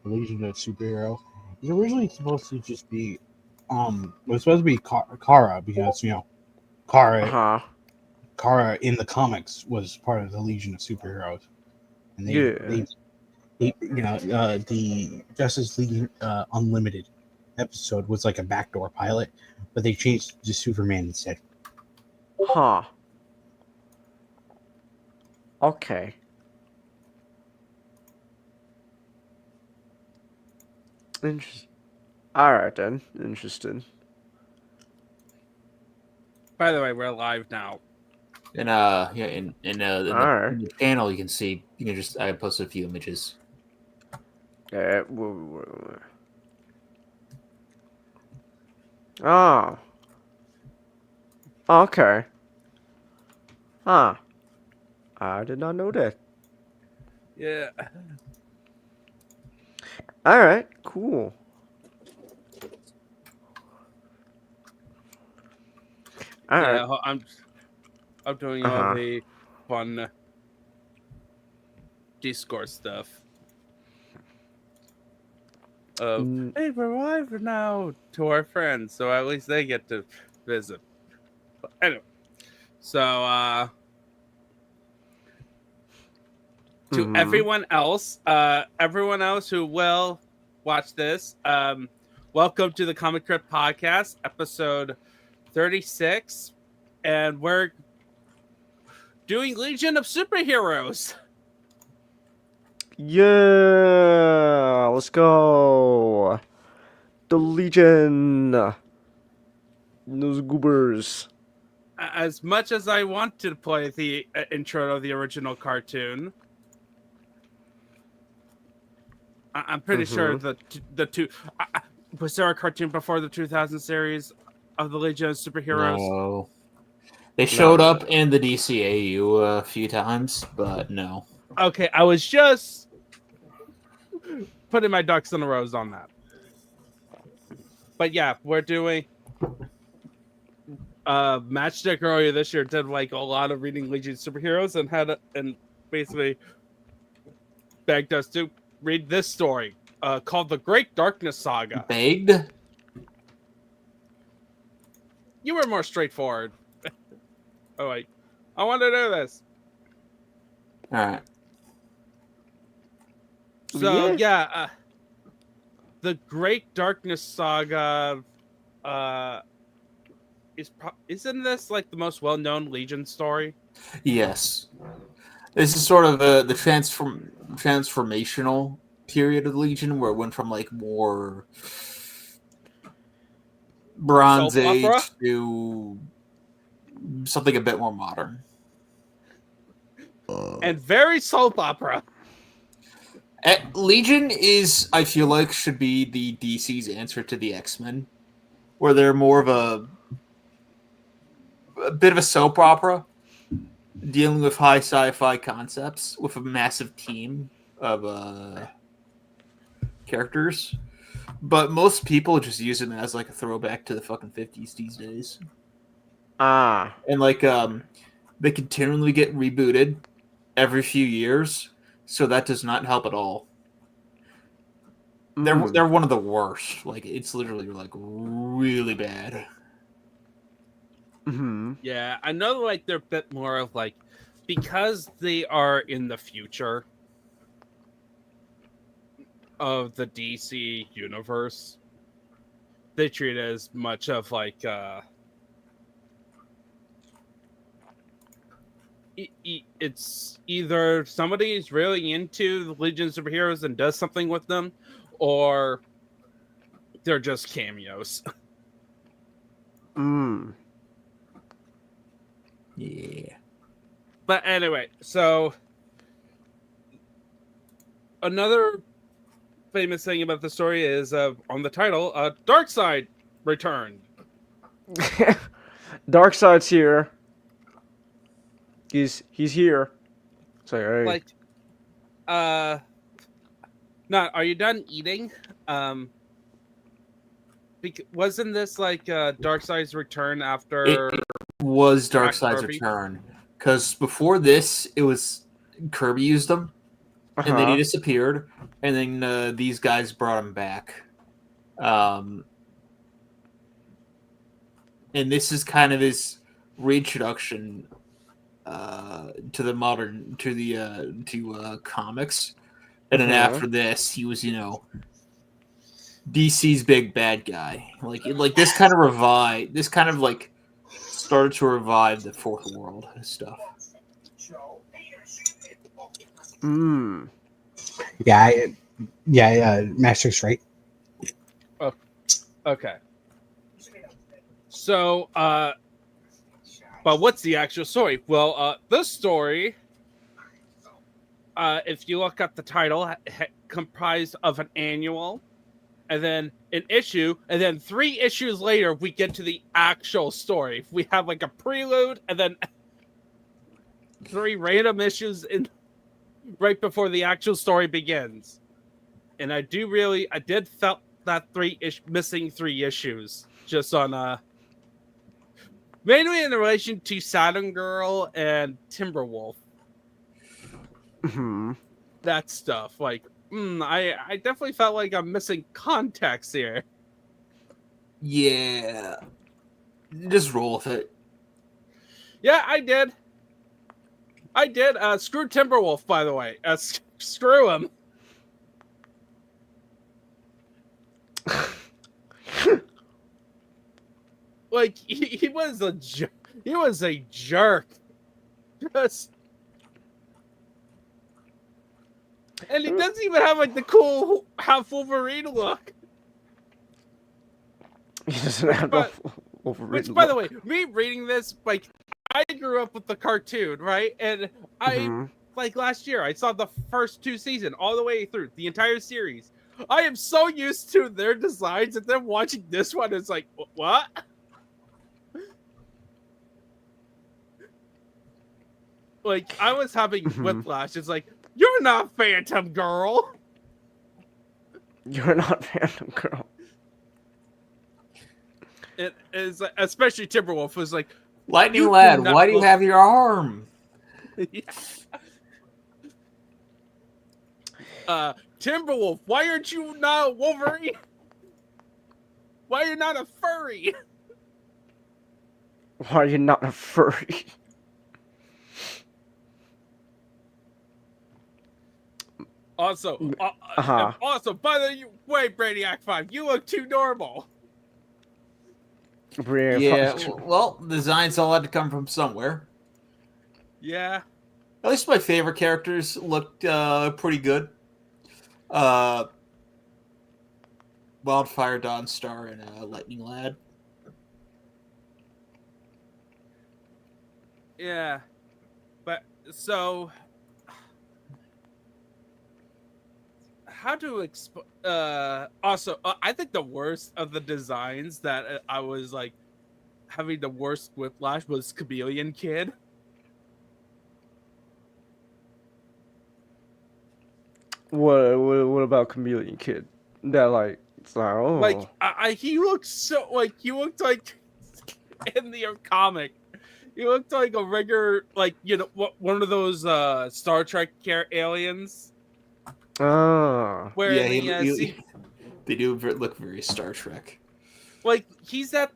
Legion of Superhero, is originally supposed to just be, it was supposed to be Kara because Kara Huh. Kara in the comics was part of the Legion of Superheroes, and Yeah. the Justice League Unlimited episode was like a backdoor pilot, but they changed to Superman instead. Huh. Okay. Interesting. All right then. Interesting. By the way, we're live now. In Alright. the channel, you can see. I posted a few images. Yeah. Oh. Okay. Huh. I did not know that. Yeah. All right. Cool. All right. Yeah, I'm doing all the fun Discord stuff. Hey, we're live now to our friends, so at least they get to visit. But anyway, so to everyone else who will watch this, welcome to the Comic Trip Podcast, episode 36, and we're doing Legion of Superheroes. Yeah, let's go. The Legion. Those goobers. As much as I want to play the intro of the original cartoon, I'm pretty sure the two was there a cartoon before the 2000 series of the Legion of Superheroes? No. They showed up in the DCAU a few times, but no. Okay, I was just putting my ducks in a row on that. But yeah, we're doing Matchstick earlier this year did like a lot of reading Legion of Superheroes and basically begged us to read this story called The Great Darkness Saga. Begged? You were more straightforward. Oh wait, I want to do this. All right. So the Great Darkness Saga isn't this like the most well-known Legion story? Yes. This is sort of the transformational period of Legion, where it went from like more Bronze Age to something a bit more modern. And very soap opera. Legion I feel like, should be the DC's answer to the X-Men, where they're more of a bit of a soap opera, dealing with high sci-fi concepts with a massive team of characters. But most people just use them as like a throwback to the fucking 50s these days. And like they continually get rebooted every few years, so that does not help at all. They're one of the worst. Like, it's literally like really bad. Yeah, I know like they're a bit more of like, because they are in the future of the DC universe, they treat it as much of like it's either somebody's really into the Legion of Superheroes and does something with them, or they're just cameos. Yeah. But anyway, so another famous thing about the story is on the title, Darkseid returned. Darkseid's here. He's here. It's like, hey. Like, Now, are you done eating? Wasn't this like Darkseid's return after? It was Darkseid's return, because before this, it was Kirby used them. and then he disappeared, and then these guys brought him back. And this is kind of his reintroduction to comics. And then after this, he was, DC's big bad guy. Like this kind of started to revive the Fourth World stuff. Yeah, Master's right. Oh, okay. So, but what's the actual story? Well, this story, if you look at the title, comprised of an annual, and then an issue, and then 3 issues later, we get to the actual story. We have like a prelude, and then 3 random issues right before the actual story begins. And I did felt that missing 3 issues just on mainly in relation to Saturn Girl and Timberwolf. That stuff, like, I definitely felt like I'm missing context here. Yeah, just roll with it. Yeah, I did. Screw Timberwolf, by the way. Screw him. Like, he was a jerk. He was a jerk. Just, and he doesn't even have like the cool half Wolverine look. He doesn't have the Wolverine Which, look. by the way, me reading this, like, I grew up with the cartoon, right? And like last year, I saw the first 2 seasons all the way through the entire series. I am so used to their designs, and then watching this one, it's like, what? Like, I was having whiplash. It's like, you're not Phantom Girl. You're not Phantom Girl. It is, especially Timberwolf was like, Lightning Lad, why do you have your arm? Timberwolf, why aren't you not Wolverine? Why are you not a furry? Why are you not a furry? Also, by the way, Brainiac 5, you look too normal. Yeah, well, designs all had to come from somewhere. Yeah. At least my favorite characters looked pretty good. Wildfire, Dawnstar, and Lightning Lad. Yeah. But, so... How to also, I think the worst of the designs that I was, like, having the worst whiplash was Chameleon Kid. What about Chameleon Kid? That, like, it's like, oh. Like, he looked like in the comic. He looked like a regular, like, one of those Star Trek aliens. Oh. Where yeah, they do look very Star Trek. Like, he's at,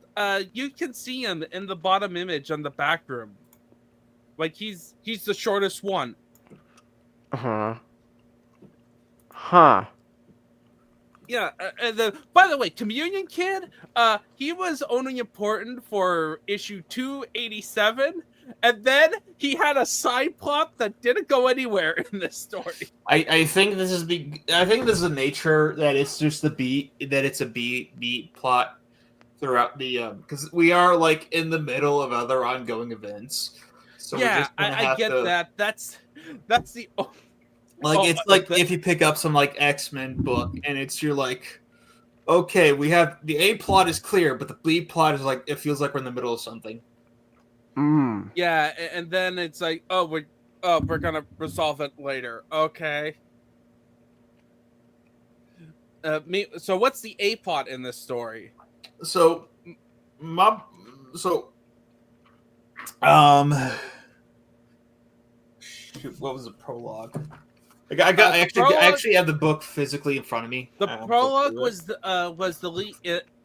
you can see him in the bottom image on the back room. Like, he's the shortest one. Huh. Yeah, and then, by the way, Chameleon Kid, he was only important for issue 287, and then he had a side plot that didn't go anywhere in this story. I think this is the nature that it's just it's a beat plot throughout the because we are like in the middle of other ongoing events. So yeah, I get that. That's the. It's like if you pick up some like X-Men book and you're like, okay, we have the A plot is clear, but the B plot is like it feels like we're in the middle of something. Yeah, and then it's like, we're gonna resolve it later. Okay. So what's the A plot in this story? So, what was the prologue? I actually have the book physically in front of me. The prologue was the lead.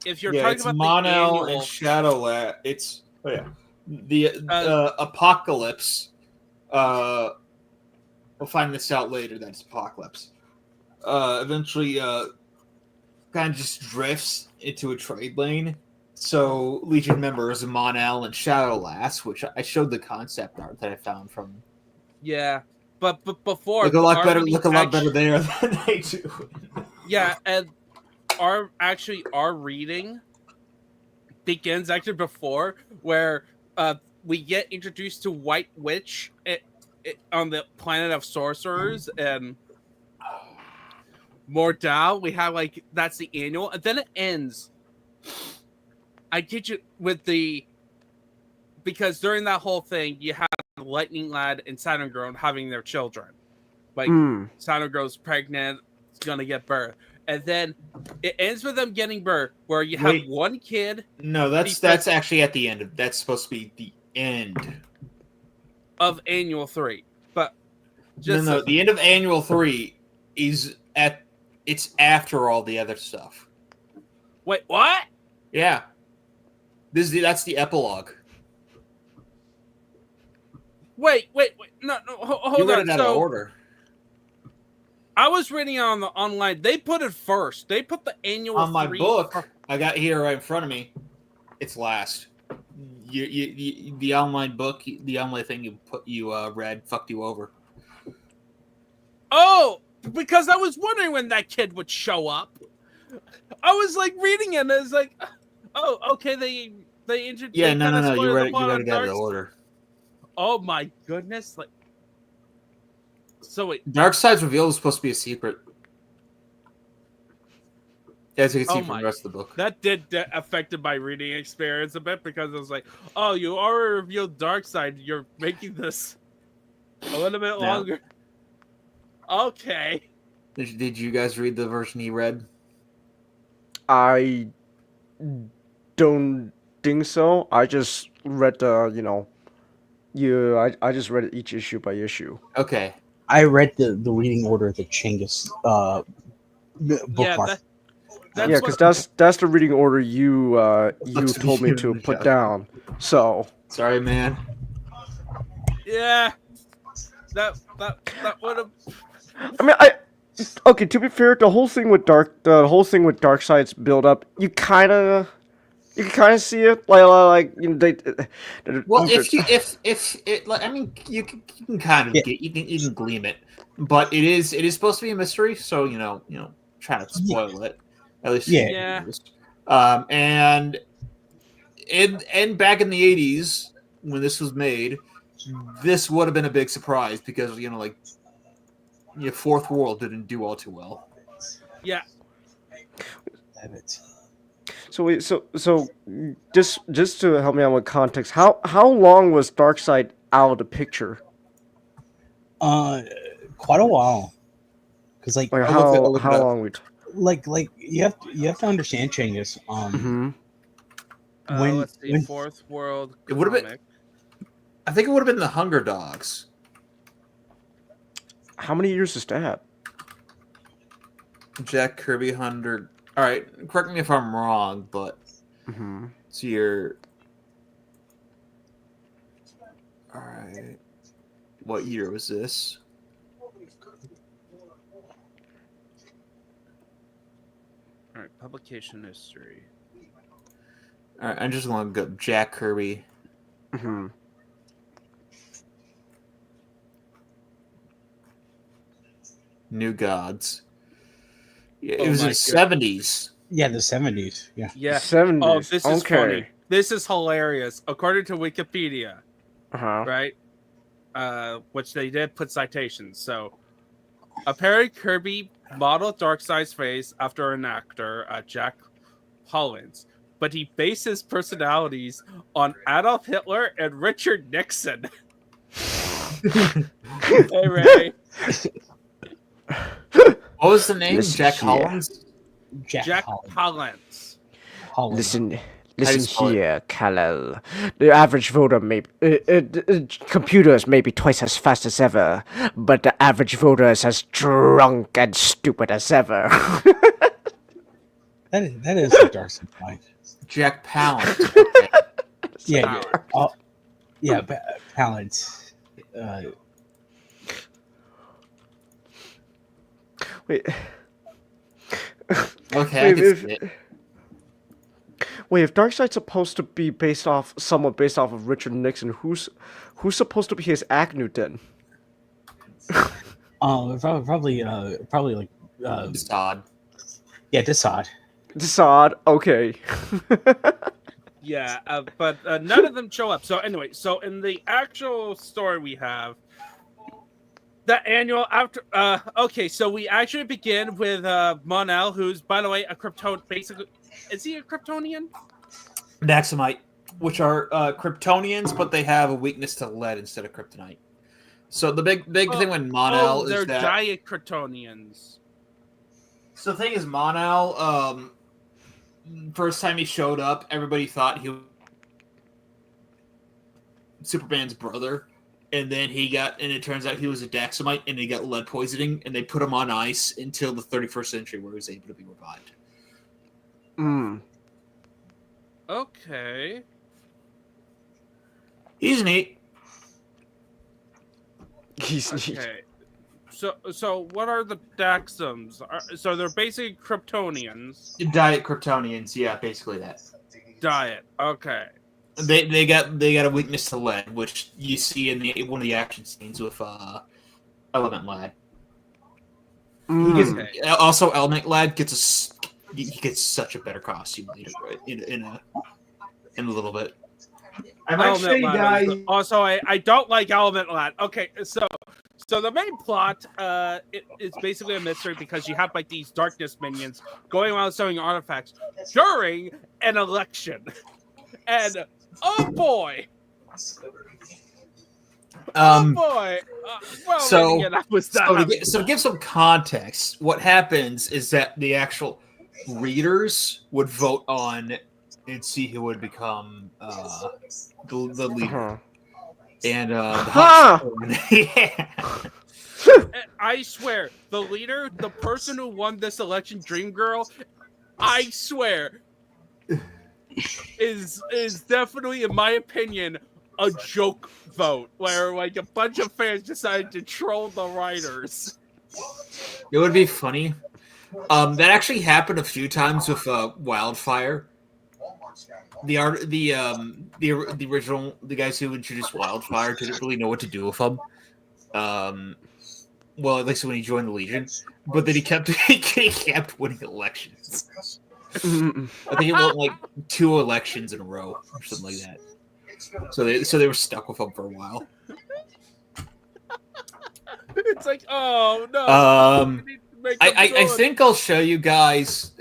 If you're talking it's about Mon-El the annual, and Shadowland. It's the Apocalypse. We'll find this out later. That it's Apocalypse. Eventually, kind of just drifts into a trade lane. So Legion members Mon-El and Shadowlass, which I showed the concept art that I found from. Yeah, but before look a lot better there than they do. Yeah, and our reading begins actually before where we get introduced to White Witch on the planet of sorcerers and Mordau. We have that's the annual, and then it ends. I teach it with because during that whole thing you have Lightning Lad and Saturn Girl having their children. Saturn Girl's pregnant, it's gonna get birth. And then it ends with them getting birth, where you have one kid. No, that's actually at the end. That's supposed to be the end of Annual 3. But the end of Annual 3 is it's after all the other stuff. Wait, what? Yeah, that's the epilogue. Wait, no, hold you on. read it out of order. I was reading it on the online. They put it first. They put the annual on my book. I got here right in front of me. It's last. The online book, the online thing you read, fucked you over. Oh, because I was wondering when that kid would show up. I was reading it, and I was like, oh, okay. They introduced. Yeah, no. You read it out of order. Oh my goodness! So wait, Darkseid's reveal is supposed to be a secret. As you can see from the rest of the book. That did affected my reading experience a bit because I was like, oh, you already revealed Darkseid. You're making this a little bit longer. Okay. Did you guys read the version he read? I don't think so. I just read I just read each issue by issue. Okay. I read the reading order of the Chinggis bookmark. Because that's the reading order you told me to put down. So sorry, man. Yeah, that would have. I mean, okay. To be fair, the whole thing with Darkseid's build up, you kind of see it you can kind of you can glean it, but it is supposed to be a mystery, so try not to spoil it. At least and back in the 80s when this was made, this would have been a big surprise because Fourth World didn't do all too well. Yeah. Damn it. So just to help me out with context, how long was Darkseid out of the picture? Quite a while. Because how long we? You have to understand, Chinggis. Let's see, Fourth World. It would have been. I think it would have been the Hunger Dogs. How many years is that? Jack Kirby 100. All right, correct me if I'm wrong, but so you're. All right, what year was this? All right, publication history. All right, I'm just going to go Jack Kirby. New Gods. Yeah, it was in the 70s. Yeah, the 70s. Yeah. 70s. Oh, this is funny. This is hilarious. According to Wikipedia, right? Which they did put citations. So, apparently Kirby modeled Darkseid's face after an actor, Jack Hollins, but he based his personalities on Adolf Hitler and Richard Nixon. Hey, Ray. What was the name? Jack Hollins? Jack Hollins. Listen spell it? here, Kal-El. The average voter computers may be twice as fast as ever, but the average voter is as drunk and stupid as ever. That is a Darkseid point. Jack Palance. Okay. Yeah, yeah, Palance. Wait. Okay, I can see it. Wait, if Darkseid's supposed to be somewhat based off of Richard Nixon, who's supposed to be his Agnew then? Probably like Desaad. Yeah, Desaad. Desaad, okay. Yeah, but none of them show up. So anyway, so in the actual story we have, the annual after. Okay, so we actually begin with Mon-El, who's, by the way, a Krypton. Basically, is he a Kryptonian? Daxamite, which are Kryptonians, but they have a weakness to lead instead of kryptonite. So the big thing with Mon-El is they're that giant Kryptonians. So the thing is, Mon-El, first time he showed up, everybody thought he was Superman's brother, and then it turns out he was a Daxamite, and he got lead poisoning, and they put him on ice until the 31st century, where he was able to be revived. Okay. He's neat. He's neat. Okay. So what are the Daxams? So they're basically Kryptonians. Diet Kryptonians, yeah, basically that. Diet. Okay. They got a weakness to lead, which you see in one of the action scenes with Element Lad. Okay. Also, Element Lad gets such a better costume later, right? In a little bit. I'm actually, guys. Also, I don't like Element Lad. Okay, so the main plot is basically a mystery because you have like these darkness minions going around selling artifacts during an election, and oh boy. Oh boy! So to give some context, what happens is that the actual readers would vote on and see who would become the leader. And yeah. I swear, the leader, the person who won this election, Dream Girl, I swear, is definitely, in my opinion, a joke vote where like a bunch of fans decided to troll the writers. It would be funny. That actually happened a few times with Wildfire. The original guys who introduced Wildfire didn't really know what to do with him. Well, at least when he joined the Legion, but then he kept winning elections. I think he won like 2 elections in a row or something like that. So they were stuck with him for a while. It's like, oh no. I think I'll show you guys.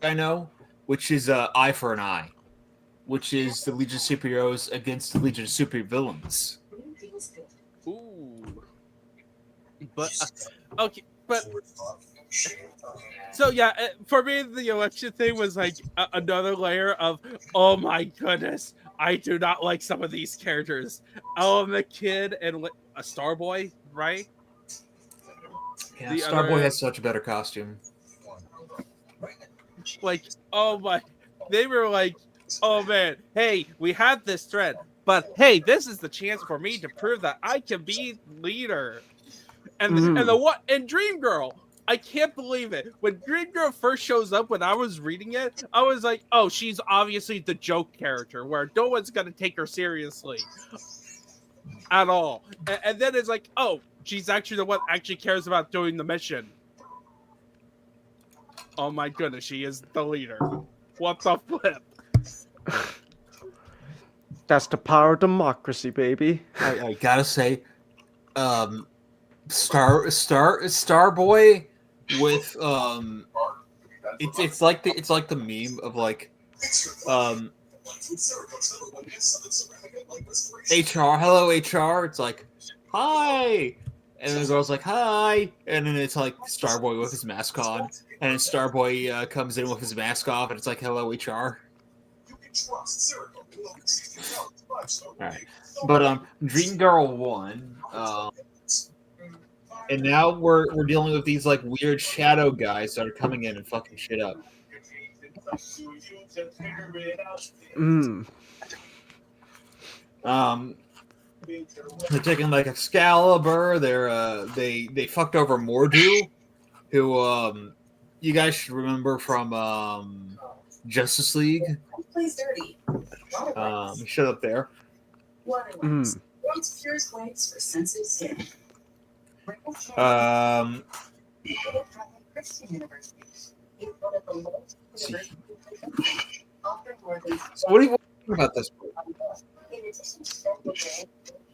I know, which is Eye for an Eye, which is the Legion of Superheroes against the Legion of Supervillains. Ooh. But okay, but so yeah, for me the election thing was like another layer of, oh my goodness, I do not like some of these characters. The Kid and a Starboy, right? Yeah, Starboy has such a better costume. Like, oh my, they were like, oh man, hey, we had this thread, but hey, this is the chance for me to prove that I can be leader. And and Dream Girl, I can't believe it. When Dream Girl first shows up, when I was reading it, I was like, oh, she's obviously the joke character where no one's gonna take her seriously at all. And then it's like, oh, she's actually the one that actually cares about doing the mission. Oh my goodness, she is the leader. What the flip? That's the power of democracy, baby. I gotta say, Starboy with it's like the meme of like HR, hello HR. It's like, hi, And then the girl's like, "Hi," and then it's like Starboy with his mask on, and then Starboy comes in with his mask off, and it's like, "Hello, HR." Alright. But Dream Girl won. And now we're dealing with these like weird shadow guys that are coming in and fucking shit up. They're taking like Excalibur. They fucked over Mordu, who you guys should remember from Justice League. He showed up there. So what do you think about this?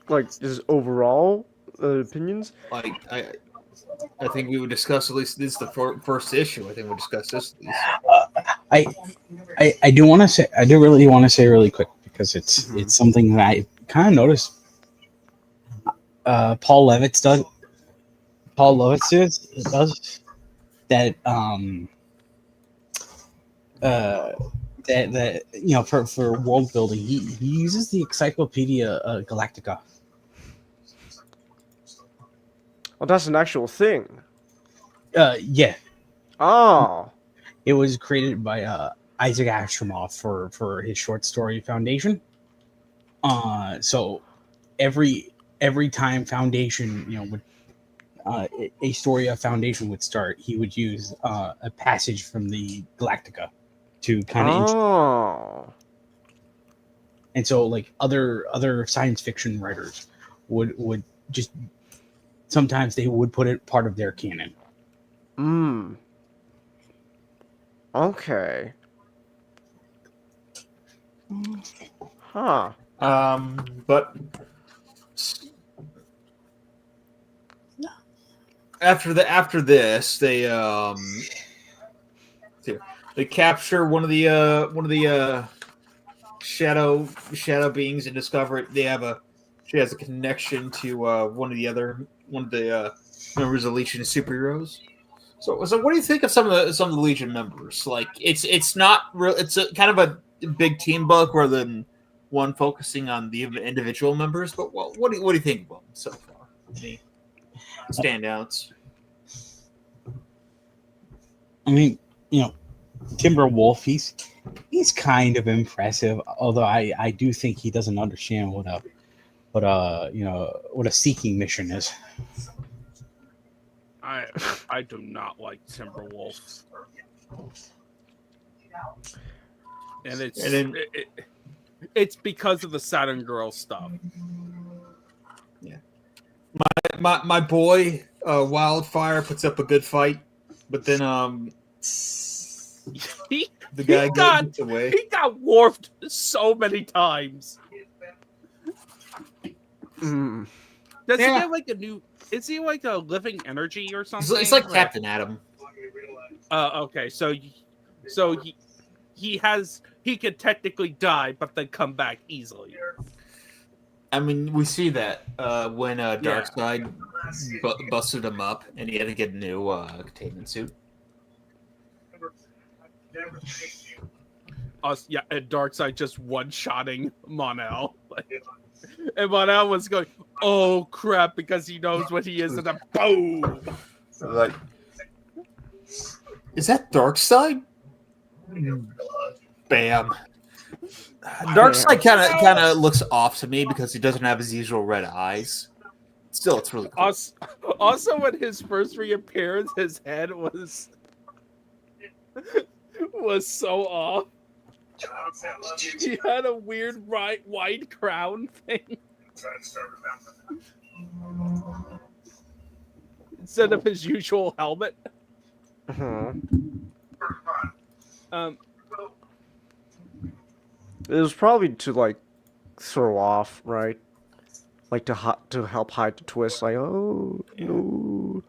Like, just overall opinions? Like, I think we would discuss at least this is the first issue. I think we'll discuss this at least. I do want to say, I do really want to say really quick because it's something that I kind of noticed. Paul Levitz does that. That you know, for world building, he uses the Encyclopedia Galactica. Oh, that's an actual thing. Yeah. Oh. It was created by Isaac Asimov for his short story Foundation. So every time Foundation, you know, would a story of Foundation would start, he would use a passage from the Galactica to kind of and so like other science fiction writers would just sometimes they would put it part of their canon. Okay. Huh. But after this, they capture one of the shadow beings and discover it. She has a connection to one of the members of Legion of Superheroes. So what do you think of some of the Legion members? Like it's not real. It's a kind of a big team book rather than one focusing on the individual members. But what do you think of them so far? Any standouts? I mean, you know, Timberwolf, he's kind of impressive, although I do think he doesn't understand what a seeking mission is. I do not like Timberwolf, and it's because of the Saturn Girl stuff. Yeah, my boy Wildfire puts up a good fight, but then he gets away. He got warped so many times. Does he get like a new? Is he like a living energy or something? It's like Captain Atom. Okay, so he could technically die, but then come back easily. I mean, we see that when Darkseid busted him up, and he had to get a new containment suit. And Darkseid just one-shotting Mon-El. And Mon-El was going, "Oh crap!" because he knows what he is, and then boom. Like, is that Darkseid? Bam. Darkseid kind of looks off to me because he doesn't have his usual red eyes. Still, it's really cool. Also, when his first reappearance, his head was so off. He had a weird wide crown thing instead of his usual helmet. It was probably to like throw off, right? Like to help hide the twist. Like, oh no,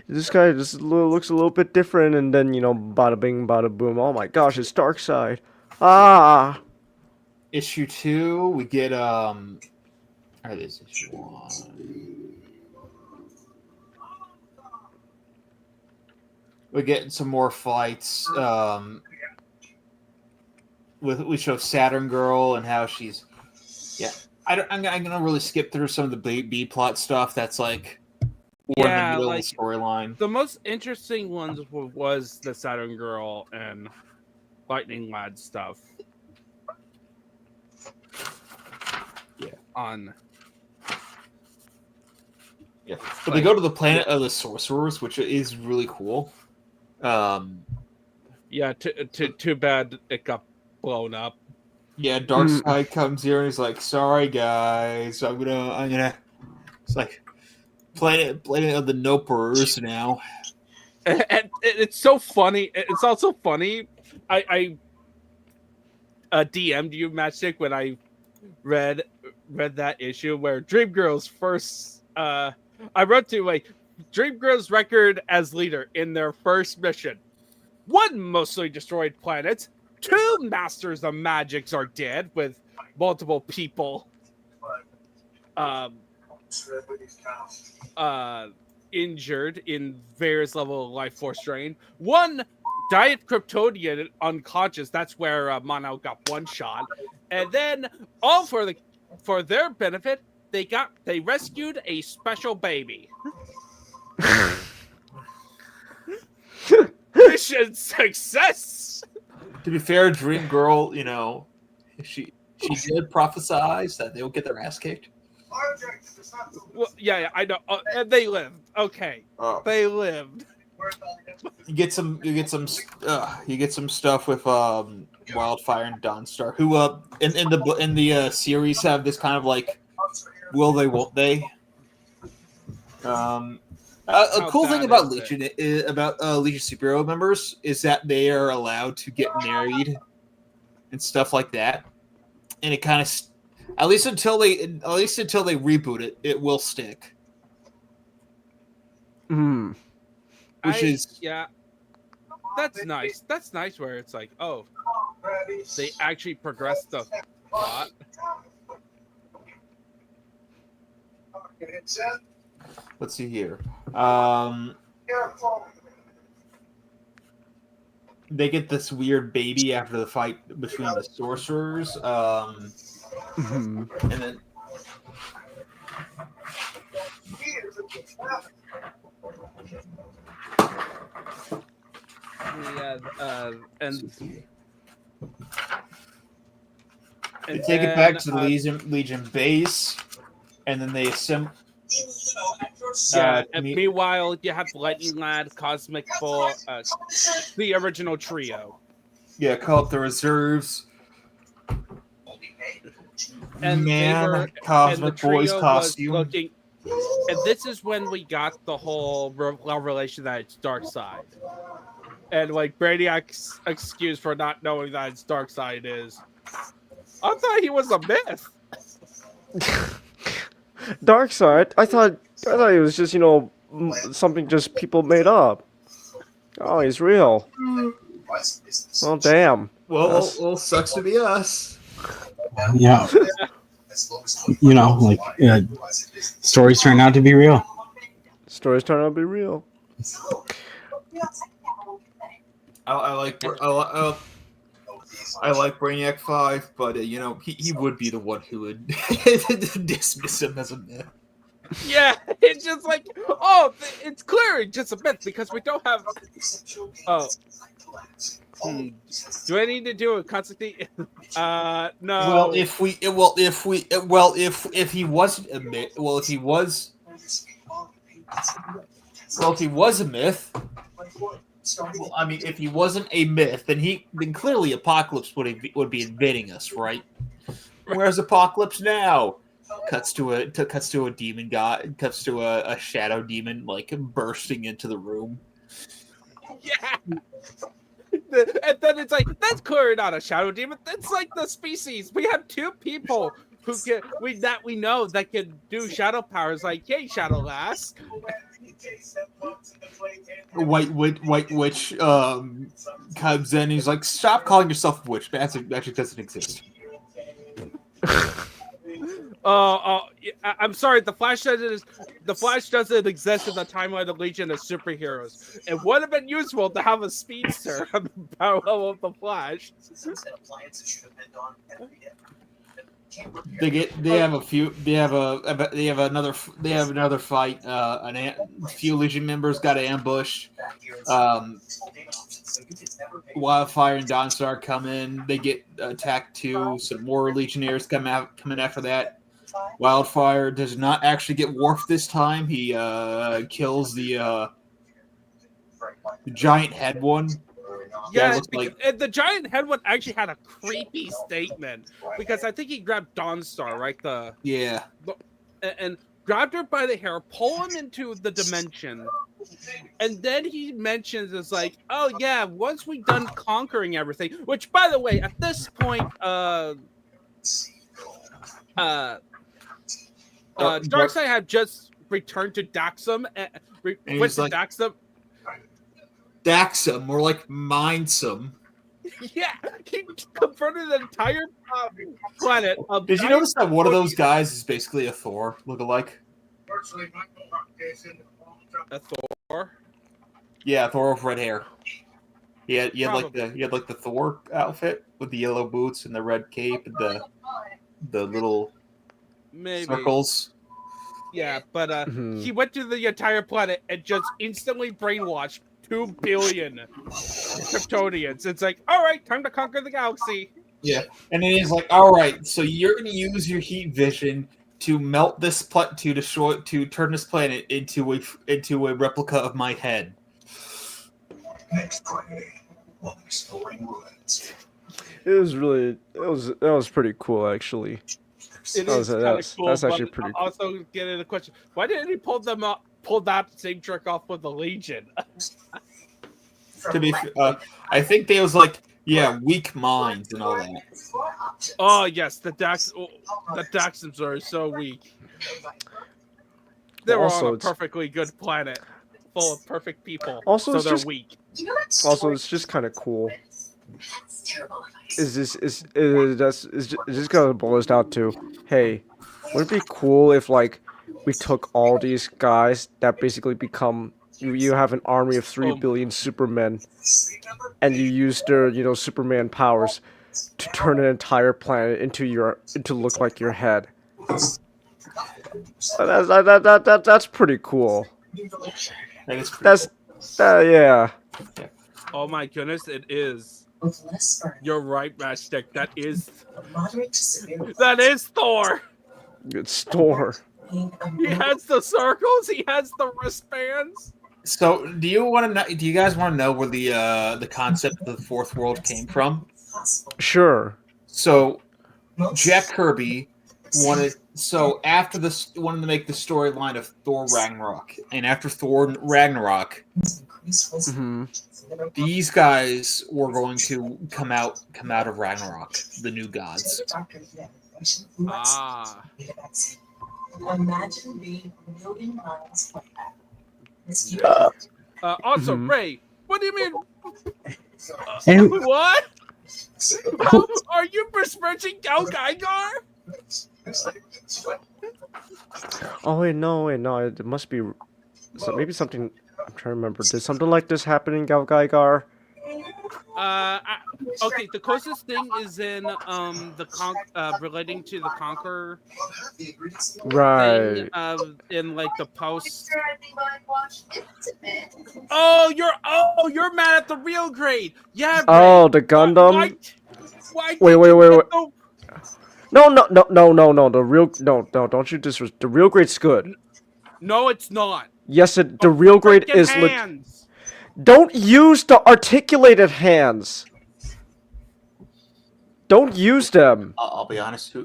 this guy just looks a little bit different, and then bada bing, bada boom. Oh my gosh, it's Darkseid. Ah. Issue 2, we get this issue 1. we're getting some more fights. We show Saturn Girl and how she's. Yeah, I'm gonna really skip through some of the B plot stuff. That's like more in the middle of the storyline. The most interesting ones was the Saturn Girl and Lightning Lad stuff. Yeah. Yeah, but they go to the planet of the sorcerers, which is really cool. Yeah, too bad it got blown up. Yeah, Darkseid comes here and he's like, "Sorry guys, I'm gonna." It's like planet of the Nopers now. And it's so funny. It's also funny. I DM'd you, Matchstick, when I read that issue where Dreamgirl's first. I wrote to like Dreamgirl's record as leader in their first mission. 1 mostly destroyed planet. 2 masters of magics are dead with multiple people injured in various level of life force drain. 1 Diet Kryptonian unconscious. That's where Mono got 1 shot. And then all for their benefit, they rescued a special baby. Mission success. To be fair, Dream Girl, she did prophesize that they will get their ass kicked. Well, yeah, I know, and they lived. Okay, they lived. You get some stuff with Wildfire and Dawnstar, who in the series have this kind of like, will they, won't they? A cool thing about Legion Legion superhero members is that they are allowed to get married and stuff like that, and it kind of, at least until they reboot it, it will stick. Yeah, that's nice. That's nice where it's like, oh, they actually progressed the plot. Let's see here. They get this weird baby after the fight between the sorcerers. And then and they take it back to the Legion base, and then they assemble. And meanwhile, you have Lightning Lad, Cosmic Bull, the original trio. Yeah, call up the reserves. And Cosmic Boy's costume. And this is when we got the whole revelation that it's Darkseid. And like Brainiac's excuse for not knowing that it's Darkseid is, I thought he was a myth. Darkseid? I thought it was just, something just people made up. Oh, he's real. Well, damn. Well, sucks to be us. Yeah. Stories turn out to be real. Stories turn out to be real. I like Brainiac 5, but he would be the one who would dismiss him as a myth. Yeah, it's just like, oh, it's clearly just a myth because we don't have. Oh, do I need to do a Constantine? No. Well, if he wasn't a myth, if he was a myth. Well, I mean, if he wasn't a myth, then clearly Apocalypse would be invading us, right? Where's Apocalypse now? Cuts to a demon god. Cuts to a shadow demon like bursting into the room. Yeah. And then it's like, that's clearly not a shadow demon. That's like the species. We have 2 people who we know that can do shadow powers. Like, yay, Shadow Lass. White witch comes in. He's like, stop calling yourself a witch. Magic doesn't exist. I'm sorry. The Flash doesn't exist in the timeline of Legion of Superheroes. It would have been useful to have a speedster on the parallel of the Flash. They have another fight. A few Legion members got ambushed. Wildfire and Dawnstar come in. They get attacked too. Some more Legionnaires come in after that. Wildfire does not actually get Worf this time. He kills the giant head one. Yeah, and the giant head one actually had a creepy statement because I think he grabbed Dawnstar, right? And grabbed her by the hair, pull him into the dimension, and then he mentions it's like, oh yeah, once we done conquering everything. Which, by the way, at this point, Darkseid had just returned to Daxam. Went to Daxam. Daxam, more like Mindsum. Yeah, he converted the entire planet. Did you notice that one of those guys is basically a Thor lookalike? A Thor? Yeah, Thor with red hair. He had like the Thor outfit with the yellow boots and the red cape and the little circles. Yeah, but he went to the entire planet and just instantly brainwashed 2 billion Kryptonians. It's like, all right, time to conquer the galaxy. Yeah, and then he's like, all right, so you're going to use your heat vision to melt this to turn this planet into a replica of my head. Next that was pretty cool, actually. It is kind of cool. That's actually pretty cool. Also, getting the question: why didn't he pull that same trick off with the Legion? To be, I think they was like, yeah, weak minds and all that. Oh yes, the Daxams are so weak. They were on a perfectly good planet, full of perfect people. Also, so they're weak. Also, it's just kind of cool. It just kind of boils down to, hey, wouldn't it be cool if like we took all these guys that basically become you have an army of 3 billion Supermen, and you use their Superman powers to turn an entire planet into look like your head. That's pretty cool. That's yeah. Oh my goodness, it is. You're right, Matchstick. That is Thor. It's Thor. He has the circles. He has the wristbands. So, do you guys want to know where the concept of the fourth world came from? Sure. So, Jack Kirby wanted to make the storyline of Thor Ragnarok, and after Thor Ragnarok, these guys were going to come out of Ragnarok, the new gods. Ah. Imagine being a million miles from that. Also, Ray, what do you mean? What? Are you besmirching Gal Gaigar? Oh wait, no, it must be maybe something. I'm trying to remember. Did something like this happen in Gal Gaigar? Okay, the closest thing is in relating to the Conqueror. Right. Thing, in like the post. Oh, you're mad at the real grade. Yeah. Ray. Oh, the Gundam. Why wait. No. The real Don't you disrespect. The real grade's good. No, it's not. Yes, the real grade is. Don't use the articulated hands. Don't use them. I'll be honest.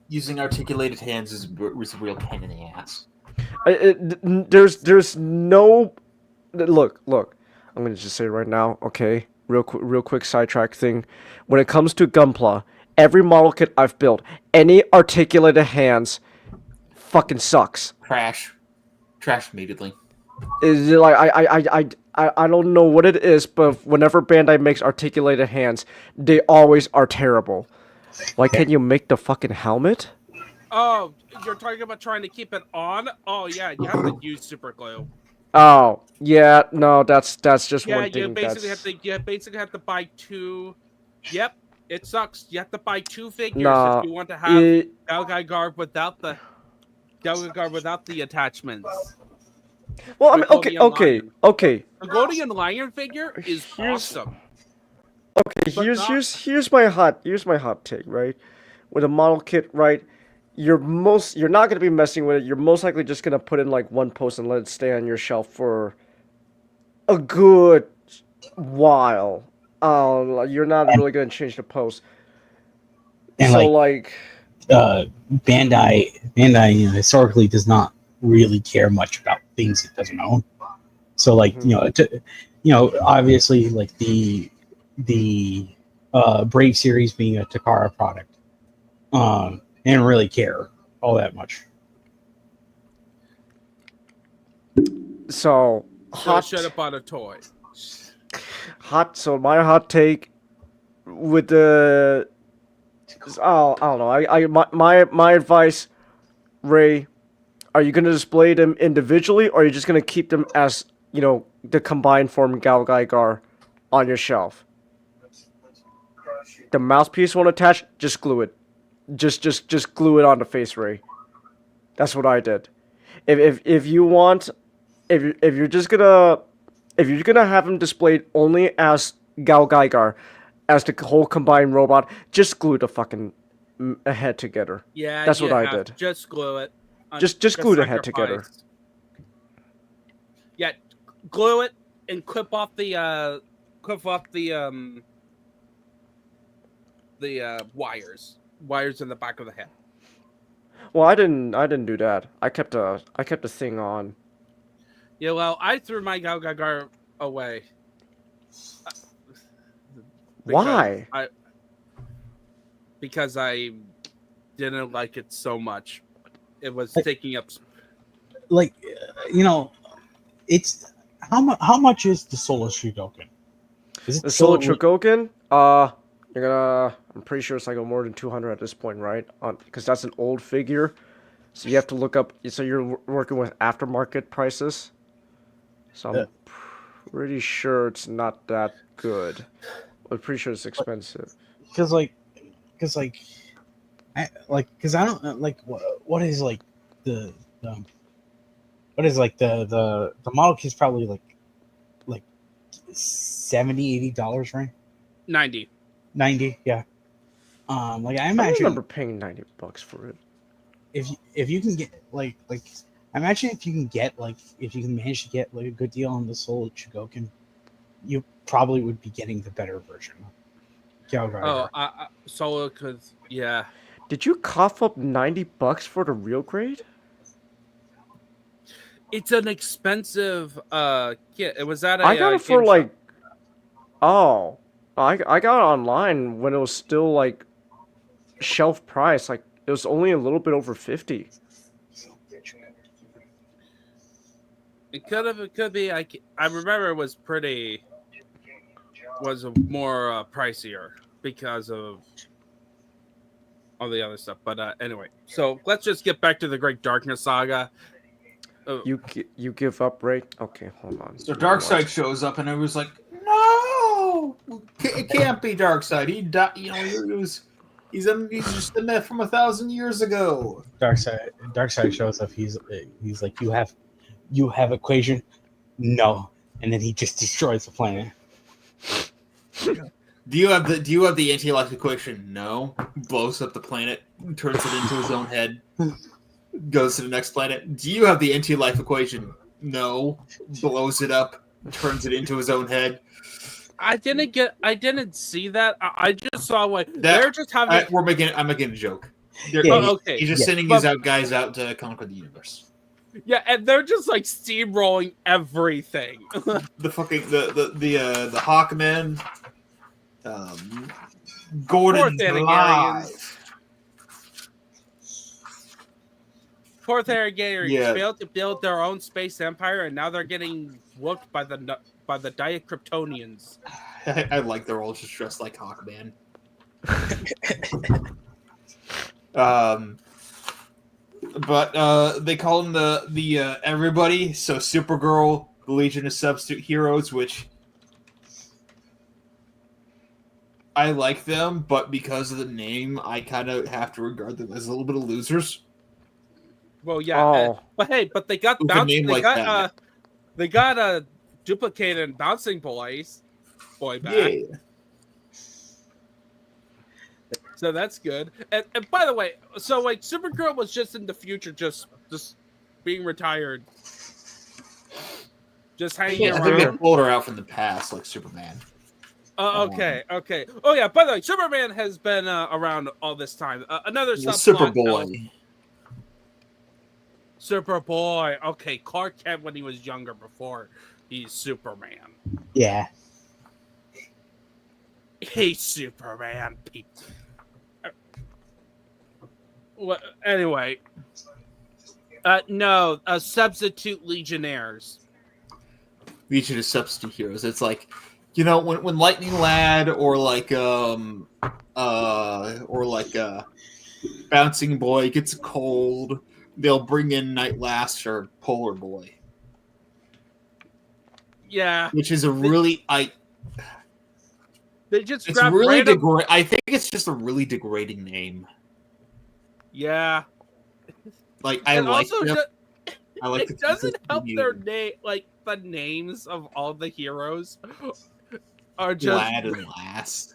Using articulated hands is a real pain in the ass. There's no. Look. I'm gonna just say right now. Okay, real quick sidetrack thing. When it comes to Gunpla, every model kit I've built, any articulated hands, fucking sucks. Trash immediately. Is it like I don't know what it is, but whenever Bandai makes articulated hands, they always are terrible. Why can't you make the fucking helmet? Oh, you're talking about trying to keep it on? Oh yeah, you have to use super glue. Oh, yeah, no, that's just Yeah, one thing. you basically have to buy two. Yep, it sucks. You have to buy two figures if Nah, you want to have it, Galgai Garb without the attachments. well, I The mean, okay, Goldian okay, Lion. okay. The Goldian Lion figure is Here's awesome. okay. but not- Here's my hot take, right? With a model kit, right? You're not gonna be messing with it. You're most likely just gonna put in like one post and let it stay on your shelf for a good while. You're not really gonna change the post. And So like Bandai, historically does not really care much about things it doesn't own. So like obviously like the Brave series being a Takara product, they didn't really care all that much. So hot. Shut up on a toy. So my hot take with the I don't know. My advice, Ray, are you gonna display them individually, or are you just gonna keep them as the combined form Galgaigar on your shelf? The mouthpiece won't attach. Just glue it. Just glue it on the face, Ray. That's what I did. If you want, if you're gonna have them displayed only as Galgaigar, as the whole combined robot, just glue the fucking head together. Yeah, that's what I did. Just glue it. Just glue the head together. Yeah, glue it and clip off the wires in the back of the head. Well, I didn't do that. I kept the thing on. Yeah, well, I threw my Galgagar away. Why? Because I didn't like it so much. It was taking up. Like, it's how much is the Solar Shogoken? Is it the Solar Shogoken? I'm pretty sure it's like more than 200 at this point, right? Because that's an old figure, so you have to look up. So you're working with aftermarket prices. So I'm pretty sure it's not that good. I'm pretty sure it's expensive. Because I don't like what is like the what is like the model kit's probably like $70-$80, right? 90, yeah. Like I I imagine remember paying $90 for it. if you can get like I imagine if you can manage to get like a good deal on the Soul Shogoken, you probably would be getting the better version. Solo, because yeah. Did you cough up $90 for the real grade? It's an expensive kit. It was at I got it for like I got it online when it was still like shelf price. Like it was only a little bit over 50. It could be. I remember it was more pricier because of all the other stuff. But anyway, so let's just get back to the Great Darkness Saga. You give up, Ray? Okay, hold on. So Darkseid shows up, and it was like, no, it can't be Darkseid. He died. He's just a myth from 1,000 years ago. Darkseid shows up. He's like, you have equation, no, and then he just destroys the planet. Do you have the anti-life equation? No. Blows up the planet, turns it into his own head, goes to the next planet. Do you have the anti-life equation? No. Blows it up, turns it into his own head. I didn't see that. I just saw they're just having. I'm making a joke. Okay. He's just sending these guys out to conquer the universe. Yeah, and they're just like steamrolling everything. The Hawkmen, Gordon Live. Poor Tharagarians Yeah. failed to build their own space empire, and now they're getting whooped by the Diakryptonians. I like they're all just dressed like Hawkman. But they call him the everybody. So Supergirl, the Legion of Substitute Heroes, which I like them, but because of the name, I kind of have to regard them as a little bit of losers. Well, yeah, Oh. but hey, but they got With a bounced. name They like got that. they got a duplicated bouncing boy back. Yeah. So that's good. And by the way, so like Supergirl was just in the future, just being retired, just hanging I think they around. pulled her out from the past, like Superman. Okay. Oh yeah. By the way, Superman has been around all this time. Another Well, subplot. Superboy. Superboy. Okay, Clark Kent when he was younger before he's Superman. Yeah. He's Superman. Well, anyway, no, substitute Legionnaires. Legion of Substitute Heroes. It's like, you know, when Lightning Lad or Bouncing Boy gets a cold, they'll bring in Night Last or Polar Boy. Yeah, Which is a really they just it's grab really random. I think it's just a really degrading name. Yeah, Like I and like also them. I like it doesn't help the their name. Like the names of all the heroes are just Lad and Last.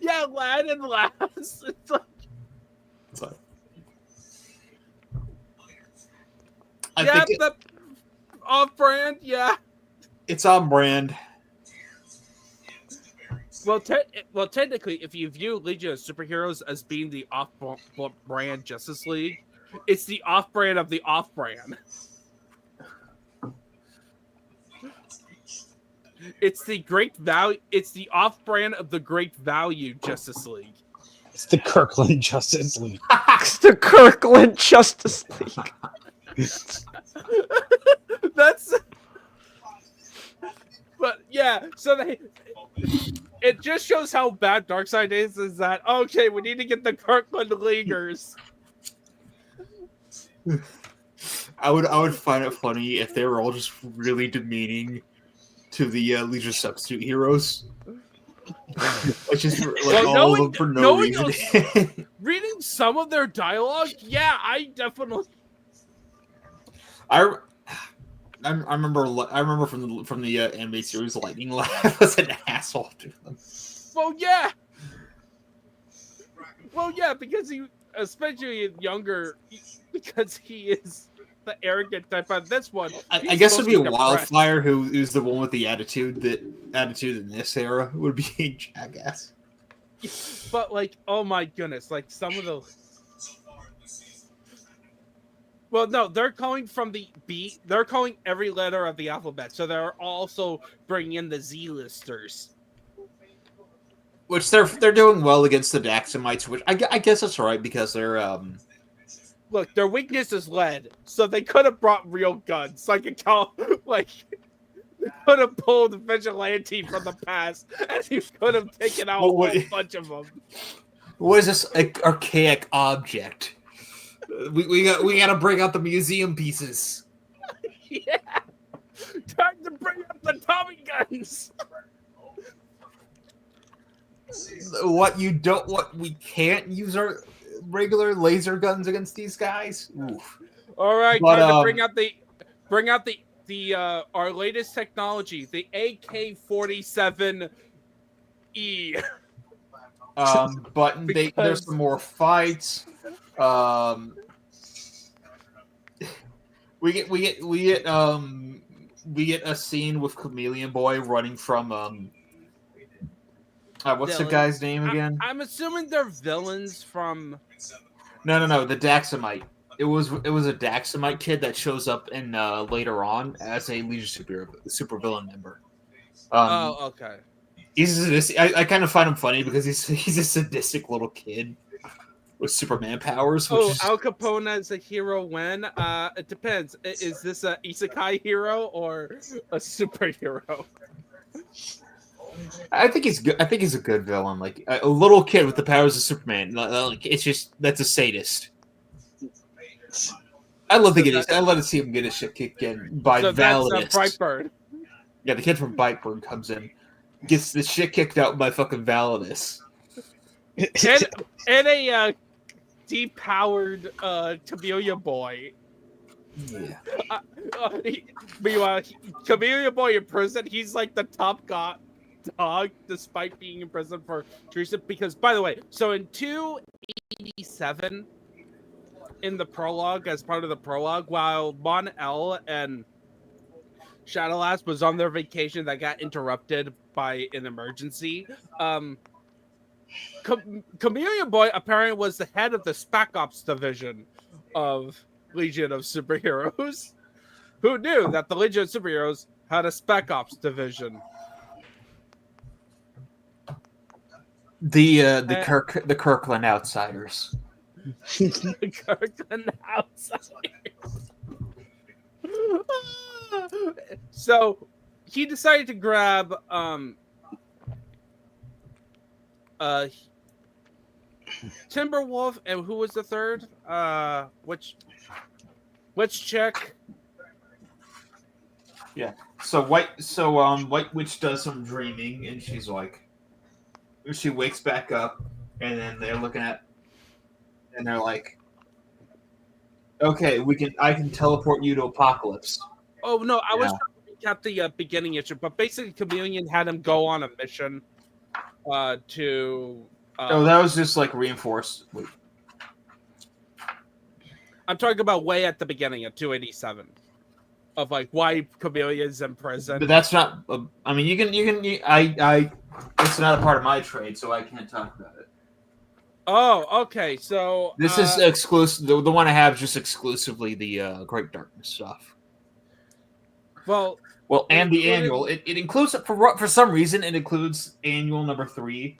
yeah, Lad and Last. It's like So, yeah, think the off-brand. Yeah. it's on brand. Well, technically, if you view Legion of Superheroes as being the off-brand Justice League, it's the off-brand of the off-brand. It's the great value. It's the off-brand of the great value Justice League. It's the Kirkland Justice League. It's the Kirkland Justice League. That's. But yeah, so it just shows how bad Darkseid is. Is that okay? We need to get the Kirkland Leaguers. I would find it funny if they were all just really demeaning to the Legion of Substitute Heroes. Like just like all of them for no reason. Reading some of their dialogue, yeah, I definitely. I remember from the anime series Lightning Lad was an asshole to them. Well, yeah, because he, especially younger, because he is the arrogant type. But this one, I guess it'd be a Wildfire who's the one with the attitude in this era would be a jackass. But like, oh my goodness, like some of the. Well, no, they're calling from the B. They're calling every letter of the alphabet, so they're also bringing in the Z-listers. Which they're doing well against the Daxamites, which I guess that's right because they're Look, their weakness is lead, so they could have brought real guns. Like they could have pulled the vigilante from the past, and he could have taken out a whole bunch of them. What is this archaic object? We got to bring out the museum pieces. Yeah, time to bring up the Tommy guns. What we can't use our regular laser guns against these guys. Oof. All right, time to bring out the our latest technology, the AK-47E. But there's some more fights. We get a scene with Chameleon Boy running from what's the guy's name again? I'm assuming they're villains from. No, the Daxamite. It was a Daxamite kid that shows up in later on as a Legion super villain member. Okay. I kind of find him funny because he's a sadistic little kid with Superman powers. Al Capone as a hero when? It depends. Is this a isekai hero or a superhero? I think he's good. I think he's a good villain, like a little kid with the powers of Superman. Like it's just that's a sadist. I love So I love to see him get his shit kicked in by So that's Validus. Brightburn. Yeah, the kid from Brightburn comes in, gets the shit kicked out by fucking Validus. And a depowered Chameleon Boy. Yeah. Meanwhile, Chameleon Boy in prison, he's like the top dog despite being in prison for treason. Because, by the way, so in 287, in the prologue, as part of the prologue, while Mon-El and Shadowlass was on their vacation that got interrupted by an emergency, Chameleon Boy apparently was the head of the Spec Ops division of Legion of Superheroes. Who knew that the Legion of Superheroes had a Spec Ops division? The Kirkland Outsiders. The Kirkland Outsiders. So he decided to grab Timberwolf, and who was the third? Which chick? Yeah. So White Witch does some dreaming, and she's like, she wakes back up, and then they're looking at, and they're like, okay, I can teleport you to Apocalypse. Oh no, I was trying to recap the beginning issue, but basically Chameleon had him go on a mission to. That was just like reinforced. Wait. I'm talking about way at the beginning of 287, of like why Chameleon's in prison. But that's not. I mean, you can. It's not a part of my trade, so I can't talk about it. Oh, okay. So this is exclusive. The one I have is just exclusively the Great Darkness stuff. Well, and the annual. It includes for some reason. It includes annual number 3,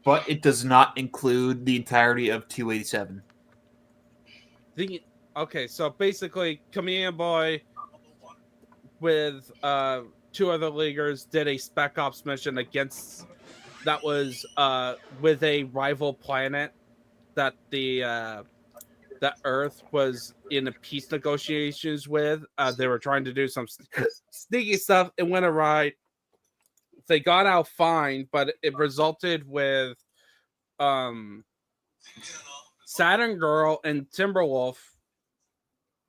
but it does not include the entirety of 287. Okay, so basically, Chameleon Boy with 2 other leaguers did a Spec Ops mission that was with a rival planet that that Earth was in a peace negotiations with. They were trying to do some sneaky stuff. It went awry. They got out fine, but it resulted with Saturn Girl and Timberwolf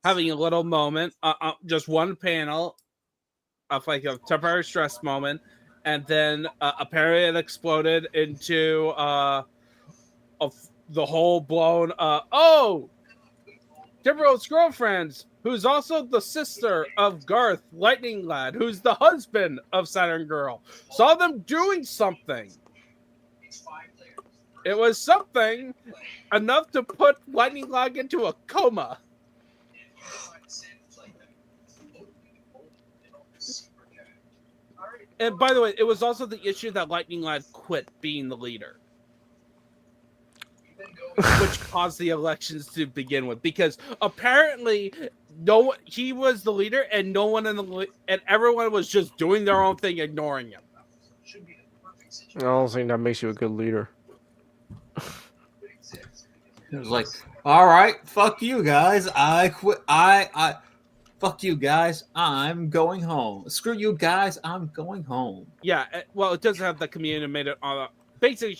having a little moment, just one panel of like a temporary stress moment, and then apparently it exploded into the whole blown Timberwolf's girlfriend, who's also the sister of Garth Lightning Lad, who's the husband of Saturn Girl, saw them doing something. It was something enough to put Lightning Lad into a coma. And by the way, it was also the issue that Lightning Lad quit being the leader, which caused the elections to begin with. Because apparently, he was the leader, and no one and everyone was just doing their own thing, ignoring him. I don't think that makes you a good leader. It was like, all right, fuck you guys, I quit. Fuck you guys, I'm going home. Screw you guys, I'm going home. Yeah, well, it doesn't have the Chameleon made it on. Basically,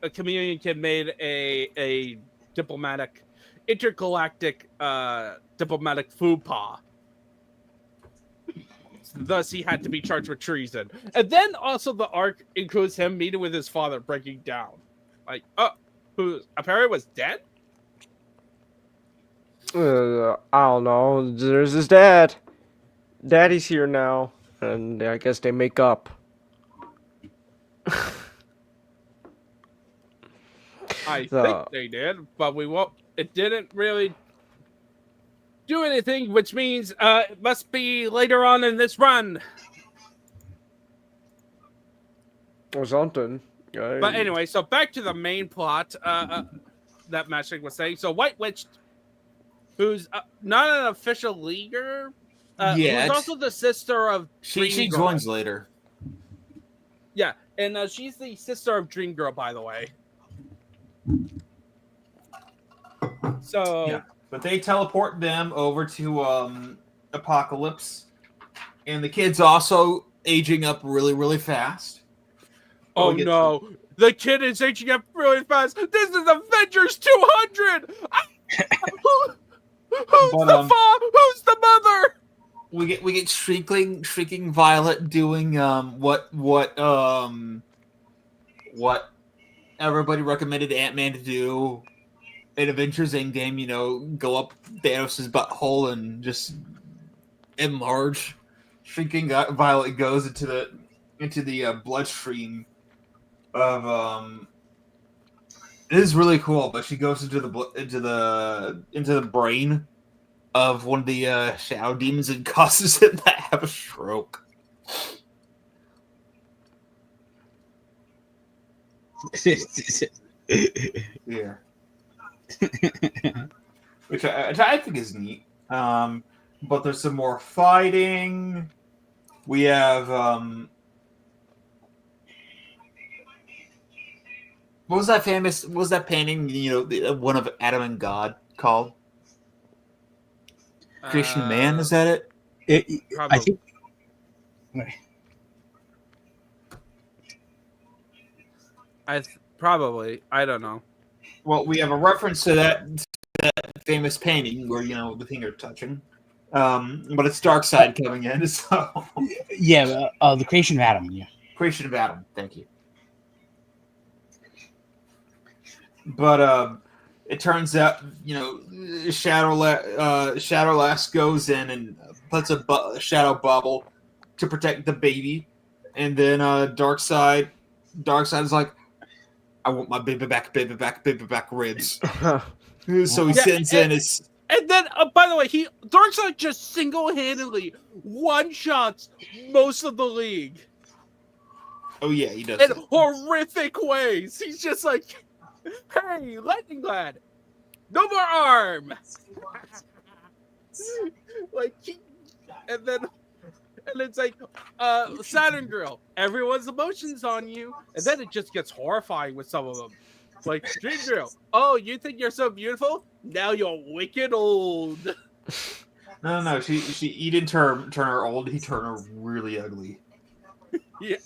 a Chameleon Kid made a diplomatic, intergalactic diplomatic faux pas. Thus, he had to be charged with treason. And then also the arc includes him meeting with his father, breaking down. Like, who apparently was dead? I don't know. There's his dad. Daddy's here now. And I guess they make up. I think they did, but we won't. It didn't really do anything, which means it must be later on in this run. Or something. But anyway, so back to the main plot that Magic was saying. So White Witch, who's not an official leaguer, who's also the sister of she joins later. Yeah, and she's the sister of Dream Girl, by the way. So But they teleport them over to Apocalypse, and the kid's also aging up really, really fast. Oh no, the kid is aging up really fast. This is Avengers 200. Who's the father? Who's the mother? We get shrieking Violet doing what everybody recommended Ant-Man to do in Avengers Endgame. You know, go up Thanos' butthole and just enlarge. Shrieking Violet goes into the bloodstream of It is really cool, but she goes into the brain of one of the shadow demons and causes him to have a stroke. Yeah. which I think is neat. But there's some more fighting. We have what was that painting? You know, one of Adam and God called Creation of Man. Is that it? I think. Probably. I don't know. Well, we have a reference to that famous painting where, you know, the finger touching. But it's Darkseid coming in, so Yeah, the Creation of Adam. Yeah, Creation of Adam. Thank you. But it turns out, you know, Shadowlass goes in and puts a shadow bubble to protect the baby, and then Darkseid is like, I want my baby back ribs. So he sends in his. And then, by the way, Darkseid just single-handedly one-shots most of the league. Oh yeah, he does. In horrific ways. He's just like, hey, Lightning Lad, no more arm. And it's like, Saturn Girl, everyone's emotions on you. And then it just gets horrifying with some of them. Like, Dream Girl, oh, you think you're so beautiful? Now you're wicked old. No. He didn't turn her old. He turned her really ugly. Yeah,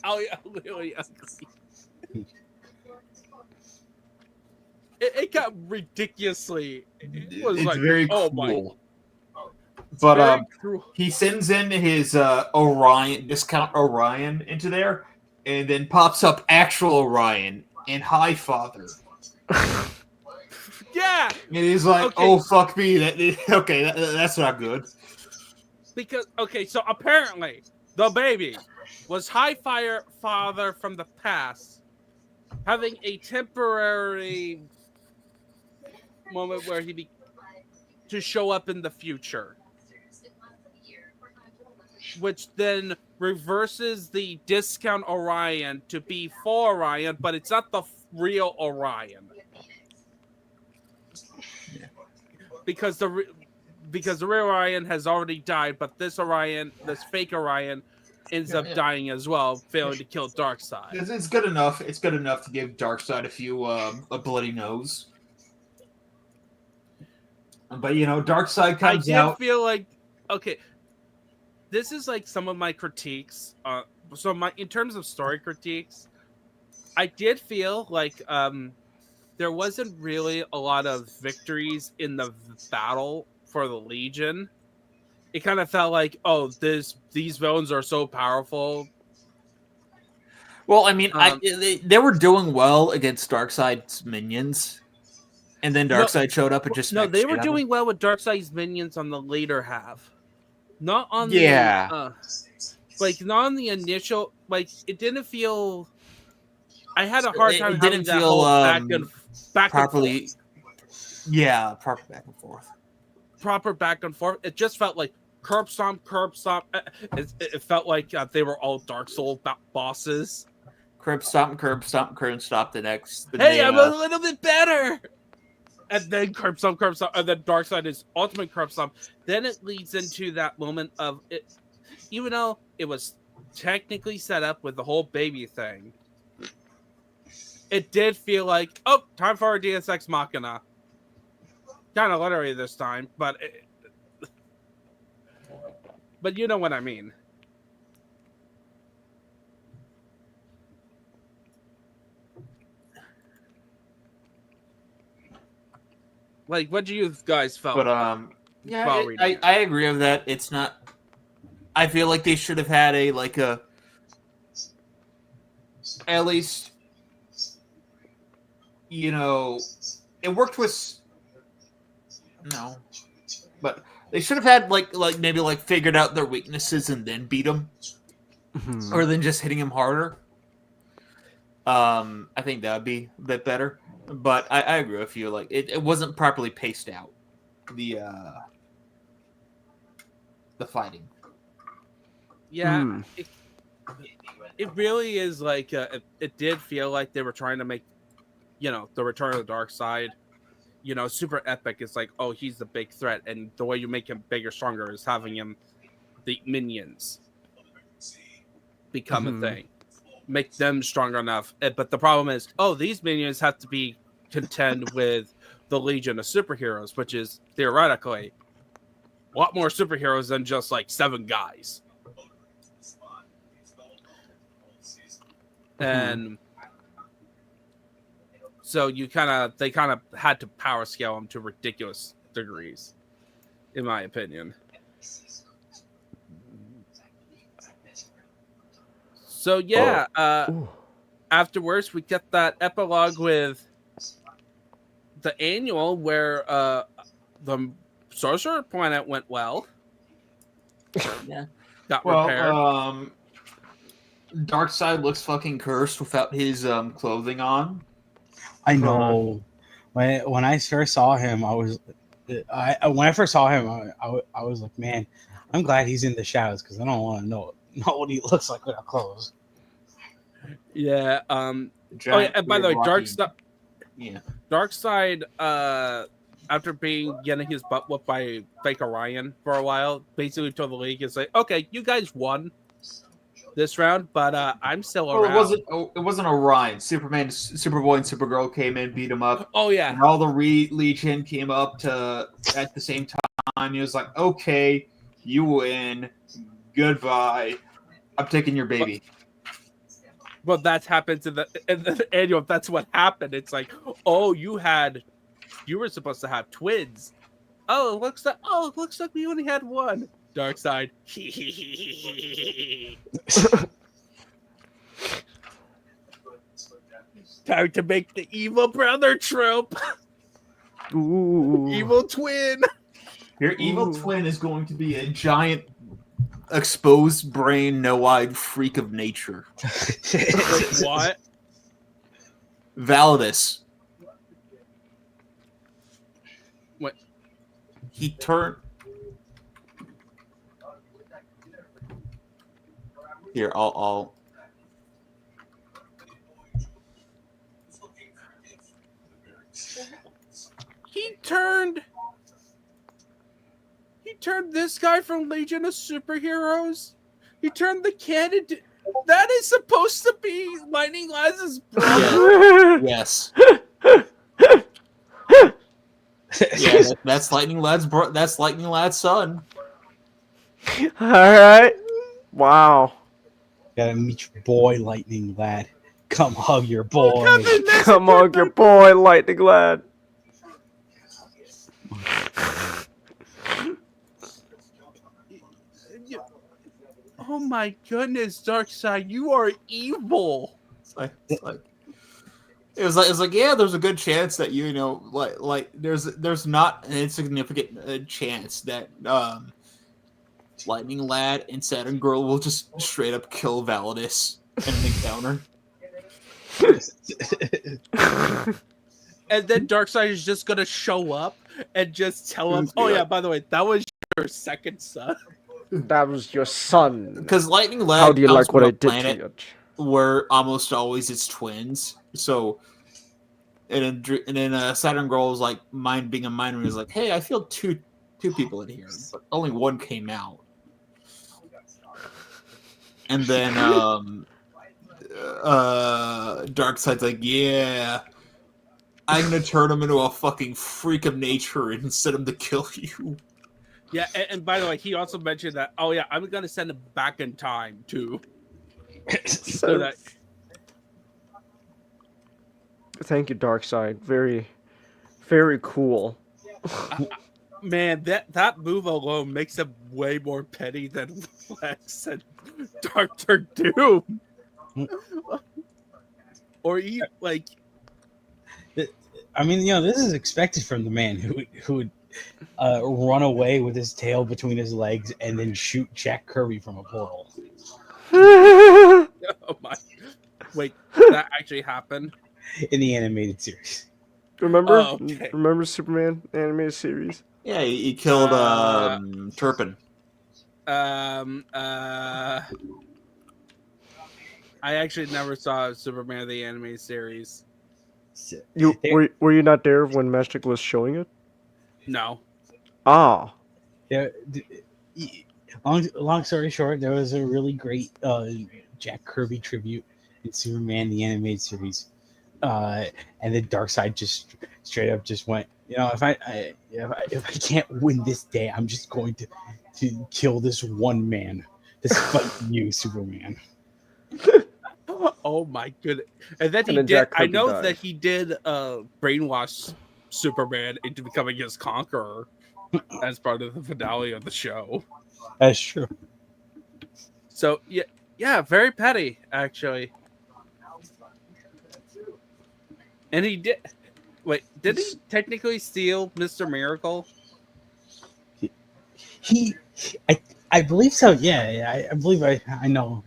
really ugly. It got ridiculously. It's like, very cool. But he sends in his discount Orion into there, and then pops up actual Orion and Highfather. Yeah, and he's like, okay. "Oh fuck me, that's not good." Because so apparently the baby was Highfather from the past, having a temporary moment where to show up in the future, which then reverses the discount Orion to be full Orion, but it's not the real Orion. Yeah. Because the real Orion has already died, but this fake Orion, ends up dying as well, failing to kill Darkseid. It's good enough. It's good enough to give Darkseid a bloody nose. But you know, Darkseid comes out. I feel like this is like some of my critiques. In terms of story critiques, I did feel like there wasn't really a lot of victories in the battle for the Legion. It kind of felt like, these villains are so powerful. Well, I mean, they were doing well against Darkseid's minions, and then Darkseid showed up and just they were doing well with Darkseid's minions on the later half, not on not on the initial. Like, it didn't feel. I had a hard time having that whole back properly. And forth. Yeah, proper back and forth. Proper back and forth. It just felt like curb stomp. It felt like they were all Dark Soul bosses. Curb stomp. The next. Hey, I'm a little bit better. And then curb stomp, and then Darkseid is ultimate curb stomp. Then it leads into that moment of it, even though it was technically set up with the whole baby thing. It did feel like, time for our Deus Ex Machina. kind of literally this time, but you know what I mean. Like, what do you guys felt? But yeah, while reading it? I agree with that. It's not. I feel like they should have had a at least, it worked with no, but they should have had maybe figured out their weaknesses and then beat them, or than just hitting him harder. I think that would be a bit better. But I agree with you. Like it wasn't properly paced out. The fighting. Yeah, it really is like it did feel like they were trying to make, the Return of the Darkseid, super epic. It's like, oh, he's the big threat, and the way you make him bigger, stronger is having him, the minions, become a thing, make them stronger enough. But the problem is, oh, these minions have to be contend with the Legion of Superheroes, which is theoretically a lot more superheroes than just like 7 guys. And so they kind of had to power scale them to ridiculous degrees, in my opinion. So yeah, afterwards we get that epilogue with the annual where the Sorcerer Planet went well. Yeah. Got repaired. Darkseid looks fucking cursed without his clothing on. I know. When I first saw him, I was like, man, I'm glad he's in the shadows because I don't want to know what he looks like without clothes. Yeah. And by the way, Darkseid, after getting his butt whooped by Fake Orion for a while, basically told the League, "It's like, okay, you guys won this round, but I'm still around." It wasn't Orion. Superman, Superboy, and Supergirl came in, beat him up. Oh yeah, and all the Legion came up at the same time. He was like, "Okay, you win. Goodbye. I'm taking your baby." Well, that happens in the annual. That's what happened. It's like, oh, you were supposed to have twins. Oh, it looks like we only had one. Darkseid. Time to make the evil brother trope. Ooh. Evil twin. Your evil twin is going to be a giant, exposed brain, no-eyed freak of nature. What? Validus. What? He turned. Here, I'll. He turned this guy from Legion of Superheroes. He turned the candidate. That is supposed to be Lightning Laz's brother. Yes. Yeah, that's Lightning Lad's that's Lightning Lad's son. All right. Wow. Gotta meet your boy, Lightning Lad. Come hug your boy. Come hug your boy, Lightning Lad. Oh my goodness, Darkseid, you are evil. It was like yeah, there's a good chance that there's not an insignificant chance that Lightning Lad and Saturn Girl will just straight up kill Validus in an encounter. And then Darkseid is just gonna show up and just tell him, "Oh yeah, by the way, that was your second son." That was your son. Because Lightning Lad, how do you like what I did to you? Where almost always it's twins. So, and then Saturn Girl was like, being a mind reader, was like, "Hey, I feel two people in here, but only one came out." And then Darkseid's like, "Yeah, I'm gonna turn him into a fucking freak of nature and send him to kill you. Yeah, and by the way, he also mentioned that. Oh yeah, I'm gonna send him back in time too. So that Thank you, Darkseid. Very, very cool. man, that move alone makes him way more petty than Lex and Doctor Doom. Or he like. I mean, this is expected from the man who would run away with his tail between his legs and then shoot Jack Kirby from a portal Oh my! Wait, that actually happened. in the animated series. Remember? Oh, okay. Remember Superman animated series? Yeah, he killed Turpin. I actually never saw Superman the animated series. Were you not there when Magic was showing it? No. Ah. Long story short, there was a really great Jack Kirby tribute in Superman the animated series, and then Darkseid just straight up just went, if I can't win this day, I'm just going to kill this one man, despite you, Superman. Oh my goodness! And then I know that he did brainwash Superman into becoming his conqueror as part of the finale of the show. That's true. So yeah, very petty actually. And he did. Wait, did he technically steal Mr. Miracle? I believe so. Yeah. I believe I know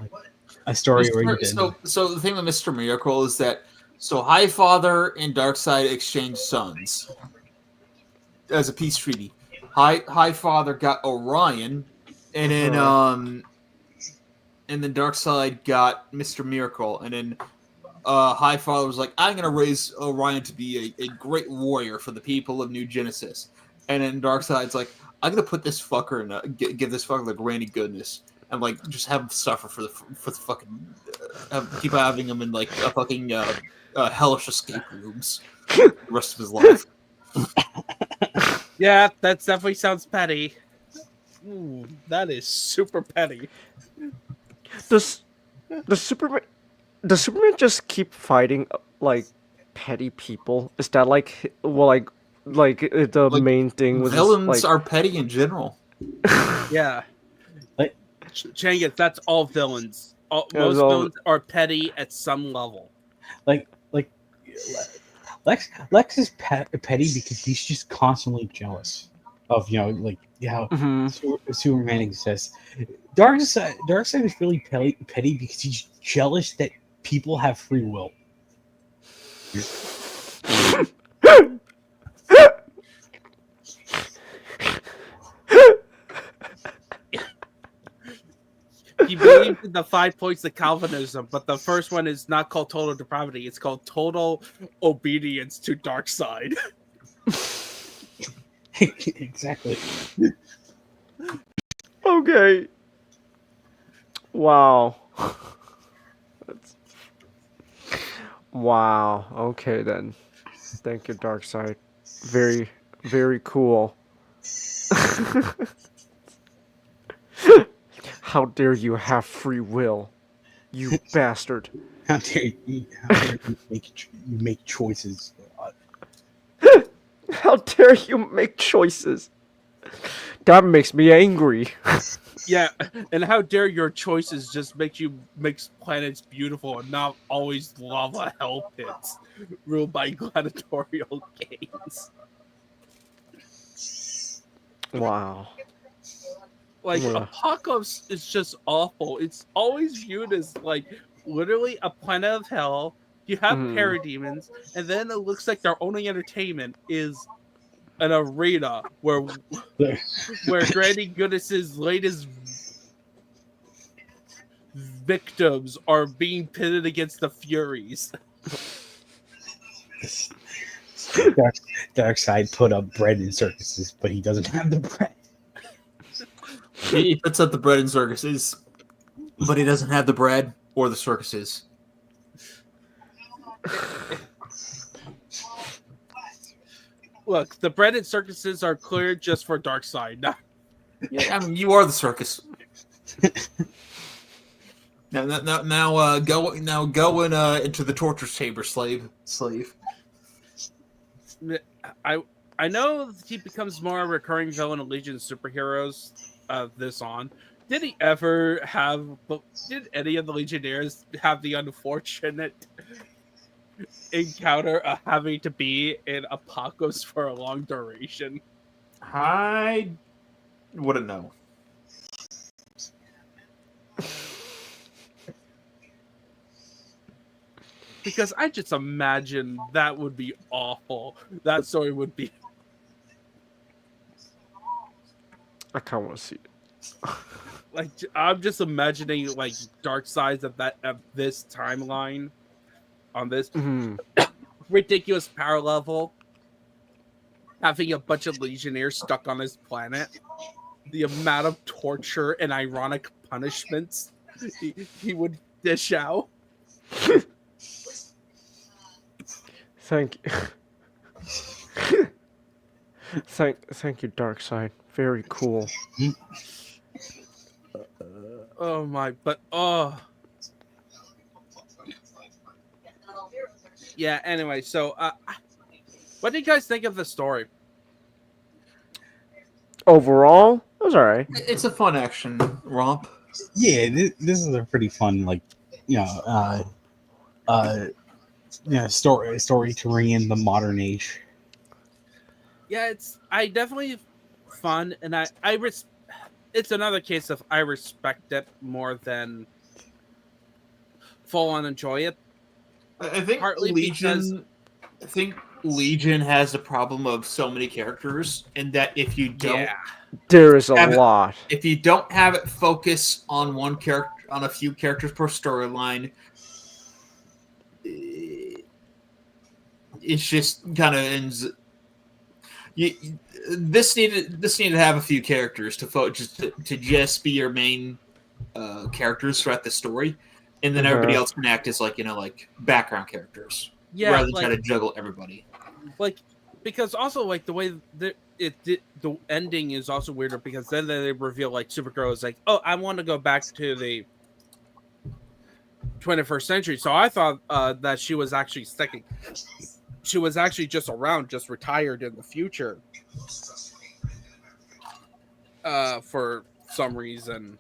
a story where he did. So the thing with Mr. Miracle is that Highfather and Darkseid exchanged sons as a peace treaty. Highfather got Orion, and then Darkseid got Mr. Miracle, and then Highfather was like, I'm gonna raise Orion to be a great warrior for the people of New Genesis, and then Darkseid's like, I'm gonna put this fucker in give this fucker the granny goodness. And just have him suffer for the fucking keep having him in a fucking hellish escape rooms the rest of his life. Yeah, that definitely sounds petty. Ooh, that is super petty. Does Superman just keep fighting petty people? Is that the main thing with villains are petty in general? Yeah. Changus, that's all villains. Most villains are petty at some level. Lex is petty because he's just constantly jealous of how Superman exists. Darkseid is really petty because he's jealous that people have free will. He believes in the 5 points of Calvinism, but the first one is not called total depravity. It's called total obedience to Darkseid. Exactly. Okay. Wow. Wow. Okay then. Thank you, Darkseid. Very, very cool. How dare you have free will, you bastard! How dare you make choices? How dare you make choices? That makes me angry. Yeah, and how dare your choices just makes planets beautiful and not always lava hell pits ruled by gladiatorial games. Wow. Apocalypse is just awful. It's always viewed as literally a planet of hell. You have parademons, and then it looks like their only entertainment is an arena where Granny Goodness's latest victims are being pitted against the Furies. Darkseid put up bread in circuses, but he doesn't have the bread. He puts up the bread in circuses, but he doesn't have the bread or the circuses. Look, the branded circuses are cleared just for Darkseid. Yeah, I mean, you are the circus. Now, go into the torture chamber, slave. I know he becomes more a recurring villain of Legion superheroes this on. Did he ever have? Did any of the Legionnaires have the unfortunate encounter of having to be in Apocalypse for a long duration? I wouldn't know. Because I just imagine that would be awful. That story would be. I kind of want to see it. Like, I'm just imagining like Darkseid at this timeline, on this ridiculous power level, having a bunch of Legionnaires stuck on his planet, the amount of torture and ironic punishments he would dish out. Thank you. Thank you, Darkseid. Very cool. Oh my, but oh. Yeah, anyway, so what do you guys think of the story? Overall, it was alright. It's a fun action romp. Yeah, this is a pretty fun, like, story to bring in the modern age. Yeah, I definitely fun, and it's another case of I respect it more than full on enjoy it. I think Partly Legion. I think Legion has a problem of so many characters, and that if you don't, there is a lot. If you don't have it focus on one character, on a few characters per storyline, it's just kind of ends. This needed to have a few characters to just be your main characters throughout the story, and then everybody else can act as like background characters, rather than try to juggle everybody. Like, because also like the way the ending is also weirder, because then they reveal like Supergirl is like, oh, I want to go back to the 21st century. So I thought that she was actually sticking. She was actually just around, just retired in the future. For some reason.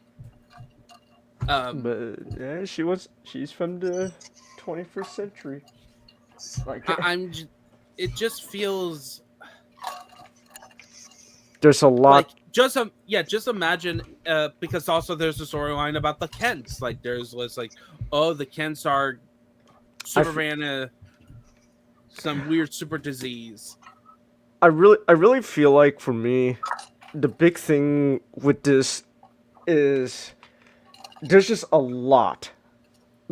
But yeah, she's from the 21st century. Like it just feels. There's a lot. Like, just imagine, because also there's a storyline about the Kents. Like, there's like, oh, the Kents are Superman. Some weird super disease. I really feel like, for me, the big thing with this is there's just a lot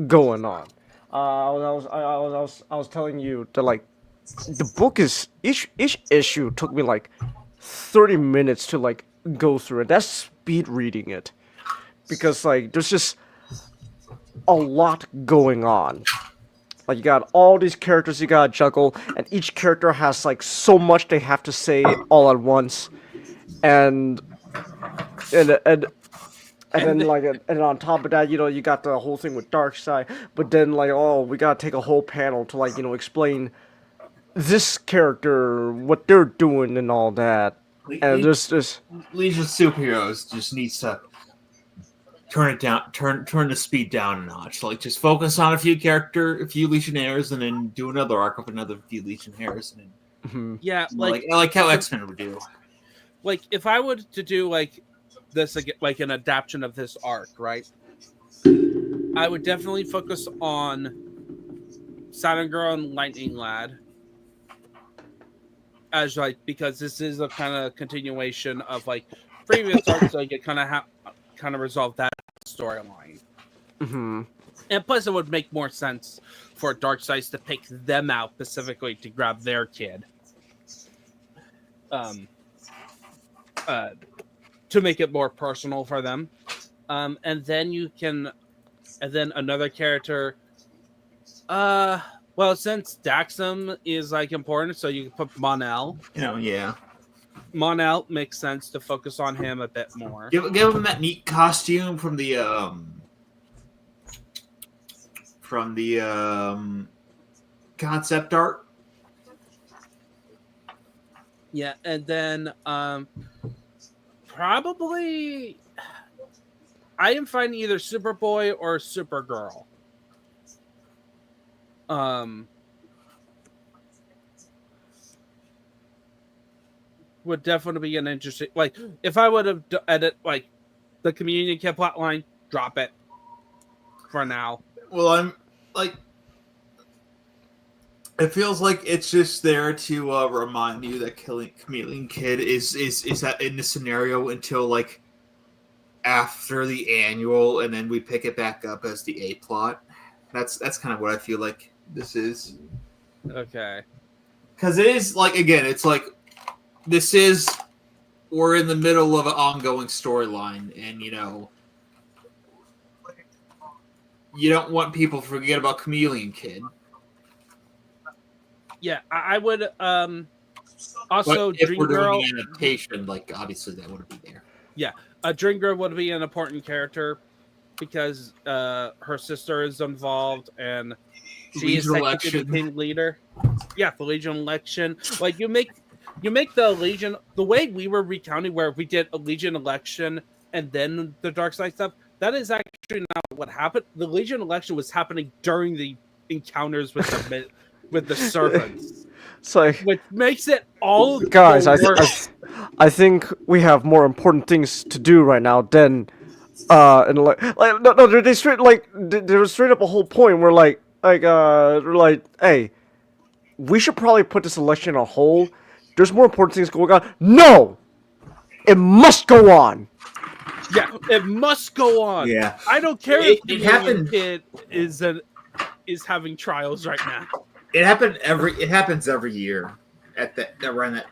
going on. I was telling you that, like, the book is each issue took me like 30 minutes to like go through it. That's speed reading it, because like there's just a lot going on. Like, you got all these characters you gotta juggle, and each character has like so much they have to say all at once, and then like, and on top of that, you got the whole thing with Darkseid. But then like, oh, we gotta take a whole panel to like explain this character, what they're doing, and all that. And there's this Legion of Superheroes just needs to turn it down, turn the speed down a notch. Like, just focus on a few Legionnaires, and then do another arc of another few Legionnaires. And then, yeah, like how X-Men would do. Like, if I would to do like this, like an adaptation of this arc, right? I would definitely focus on Saturn Girl and Lightning Lad, as like, because this is a kind of continuation of like previous arcs, like it kind of resolve that storyline. And plus, it would make more sense for Darkseid to pick them out specifically to grab their kid. To make it more personal for them. And then another character. Well, since Daxam is like important, so you can put Monel. Yeah. Monel makes sense to focus on him a bit more. Give him that neat costume from the concept art. Yeah, and then probably I am finding either Superboy or Supergirl. Would definitely be an interesting. Like, if I would have edit like the Communion Kid plotline, drop it for now. Well, I'm like, it feels like it's just there to remind you that killing Chameleon Kid is that in the scenario until like after the annual, and then we pick it back up as the A plot. That's kind of what I feel like this is. Okay. Because it is like, again, it's like this is, we're in the middle of an ongoing storyline, and you don't want people to forget about Chameleon Kid. Yeah, I would also But if Dream we're Girl. doing an adaptation, like obviously that would be there. Yeah, Dream Girl would be an important character because her sister is involved and she is technically the team leader. Yeah, the Legion election. Like you make the Legion the way we were recounting, where we did a Legion election and then the Darkseid stuff. That is actually not what happened. The Legion election was happening during the encounters with the servants. It's like, which makes it all guys, I think we have more important things to do right now than and no, they straight like there was straight up a whole point where like hey, we should probably put this election on hold. There's more important things going on. No, it must go on. Yeah, it must go on. Yeah, I don't care if the happened. Kid is having trials right now. It happens every year at around that.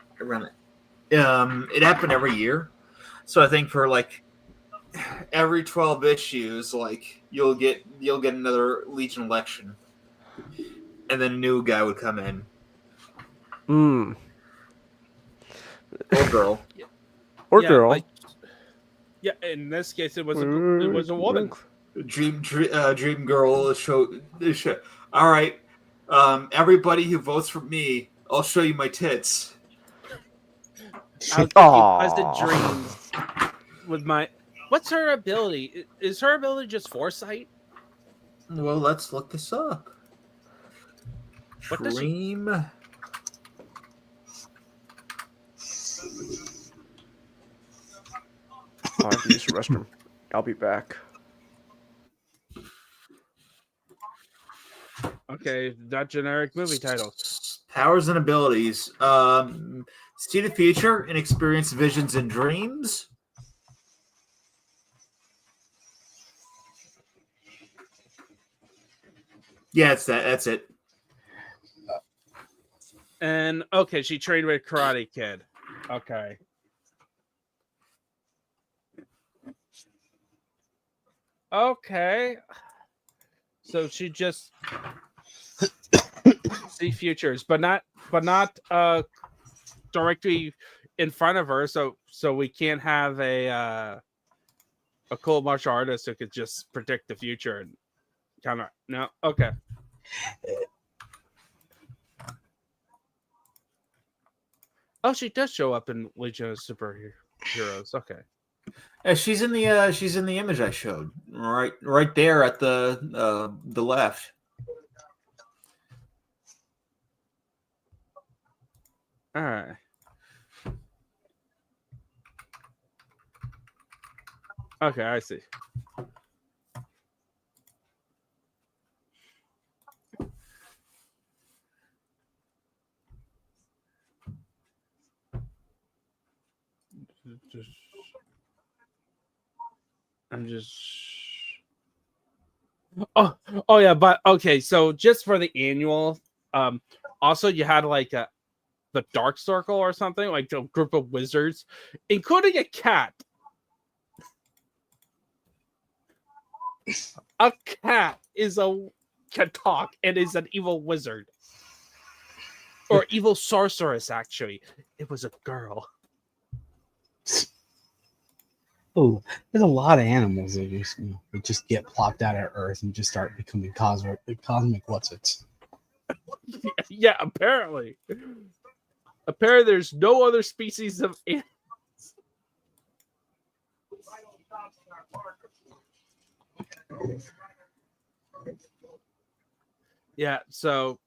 It happened every year, so I think for like every 12 issues, like you'll get another Legion election, and then a new guy would come in. Or girl. Or girl. Like, yeah, in this case, it was a woman. Dream Girl show. All right, everybody who votes for me, I'll show you my tits. I was thinking dreams with my. What's her ability? Is her ability just foresight? Well, let's look this up. What does she? I'll have to use the restroom. I'll be back. Okay, that generic movie title. Powers and abilities. See the future and experience visions and dreams. Yeah, that's it. And okay, she trained with Karate Kid. Okay. Okay. So she just see futures, but not directly in front of her. So we can't have a cool martial artist who could just predict the future and kind of no. Okay. Oh, she does show up in Legion of Superheroes. Okay. She's in the image I showed right there at the left. All right. Okay, I see. I'm just. Oh yeah, but okay. So just for the annual, also you had like the Dark Circle or something, like a group of wizards, including a cat. A cat is a can talk and is an evil wizard. Or evil sorceress, actually. It was a girl. Oh, there's a lot of animals that just get plopped out of Earth and just start becoming cosmic what's-its. Yeah, apparently. Apparently there's no other species of animals. Yeah, so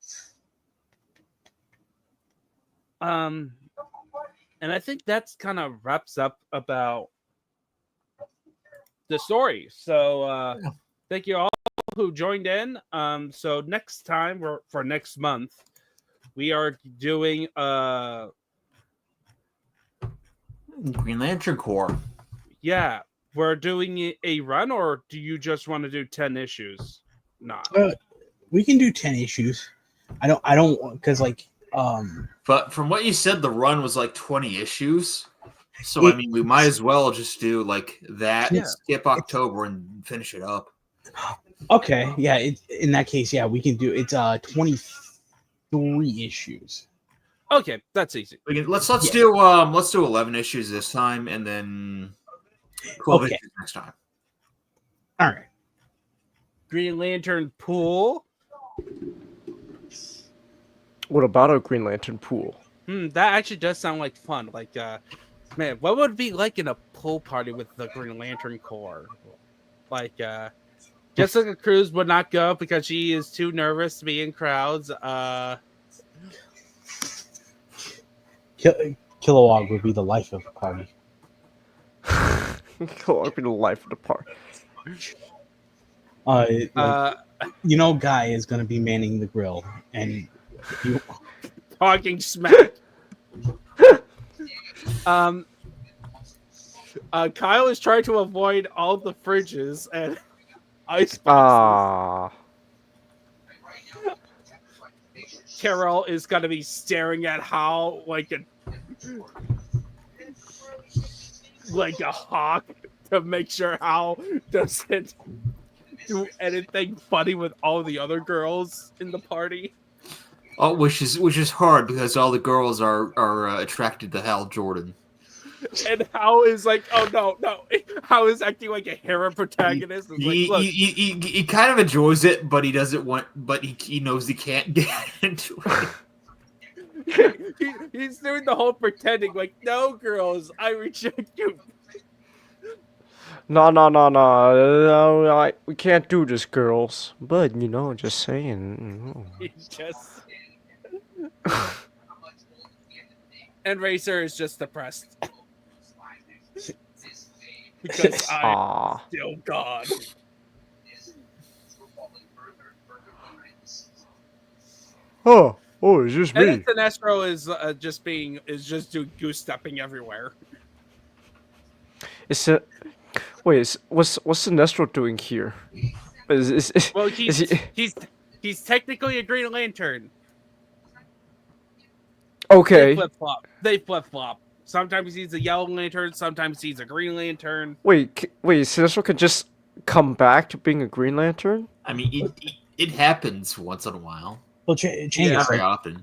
and I think that's kind of wraps up about the story. So thank you all who joined in. So next time for next month, we are doing Green Lantern Corps. Yeah, we're doing a run, or do you just want to do 10 issues? Not. We can do 10 issues. I don't because But from what you said, the run was like 20 issues. So I mean, we might as well just do like that, skip October, and finish it up. Okay, yeah. In that case, yeah, we can do it's 23 issues. Okay, that's easy. Let's do 11 issues this time, and then 12 issues next time. All right. Green Lantern pool. What about a Green Lantern pool? That actually does sound like fun. Like, man, what would it be like in a pool party with the Green Lantern Corps? Like, Jessica Cruz would not go because she is too nervous to be in crowds. Kilowog would be the life of the party. Kilowog would be the life of the party. Guy is going to be manning the grill, and talking smack. Kyle is trying to avoid all the fridges and ice boxes. Carol is going to be staring at Hal like a hawk to make sure Hal doesn't do anything funny with all the other girls in the party. Oh, which is hard because all the girls are attracted to Hal Jordan. And Hal is like, oh no. Hal is acting like a hero protagonist. He kind of enjoys it, but he doesn't want. But he knows he can't get into it. He's doing the whole pretending, like, no, girls, I reject you. No. We can't do this, girls. But just saying. And Racer is just depressed. Because I'm still God. Oh, it's just me. And Sinestro is just doing goose stepping everywhere. What's Sinestro doing here? Well, he's technically a Green Lantern. Okay. They flip flop. Sometimes he's a Yellow Lantern. Sometimes he's a Green Lantern. Wait. Sinestro can just come back to being a Green Lantern? I mean, it happens once in a while. Well, change not very often.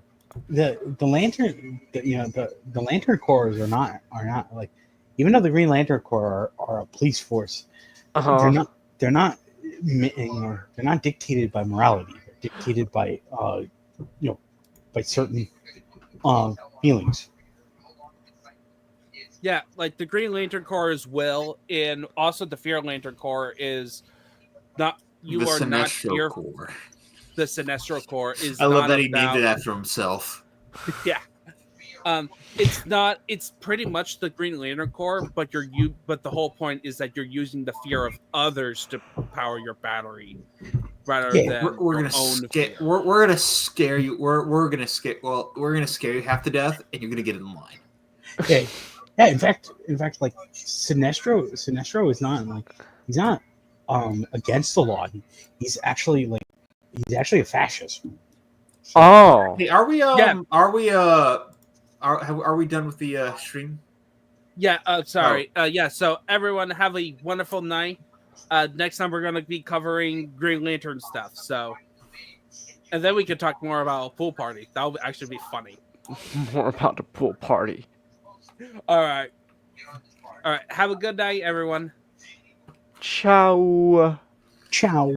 The Lantern, the Lantern Corps are not like, even though the Green Lantern Corps are a police force, they're not dictated by morality. They're dictated by by certain feelings. Yeah, like the Green Lantern Corps is will, and also the Fear Lantern Corps is not. You are not fear. Corps. The Sinestro Corps is. I love that he named it after himself. Yeah, it's not. It's pretty much the Green Lantern Corps, but But the whole point is that you're using the fear of others to power your battery, rather than we're gonna scare you. We're gonna scare you half to death, and you're gonna get in line. Okay. Yeah, in fact, like Sinestro is not like he's not against the law. He's actually a fascist. Oh. Hey, are we done with the stream? Yeah. Sorry. Yeah. So everyone have a wonderful night. Next time we're gonna be covering Green Lantern stuff. So And then we can talk more about a pool party. That would actually be funny. More about the pool party. All right. All right. Have a good night, everyone. Ciao. Ciao.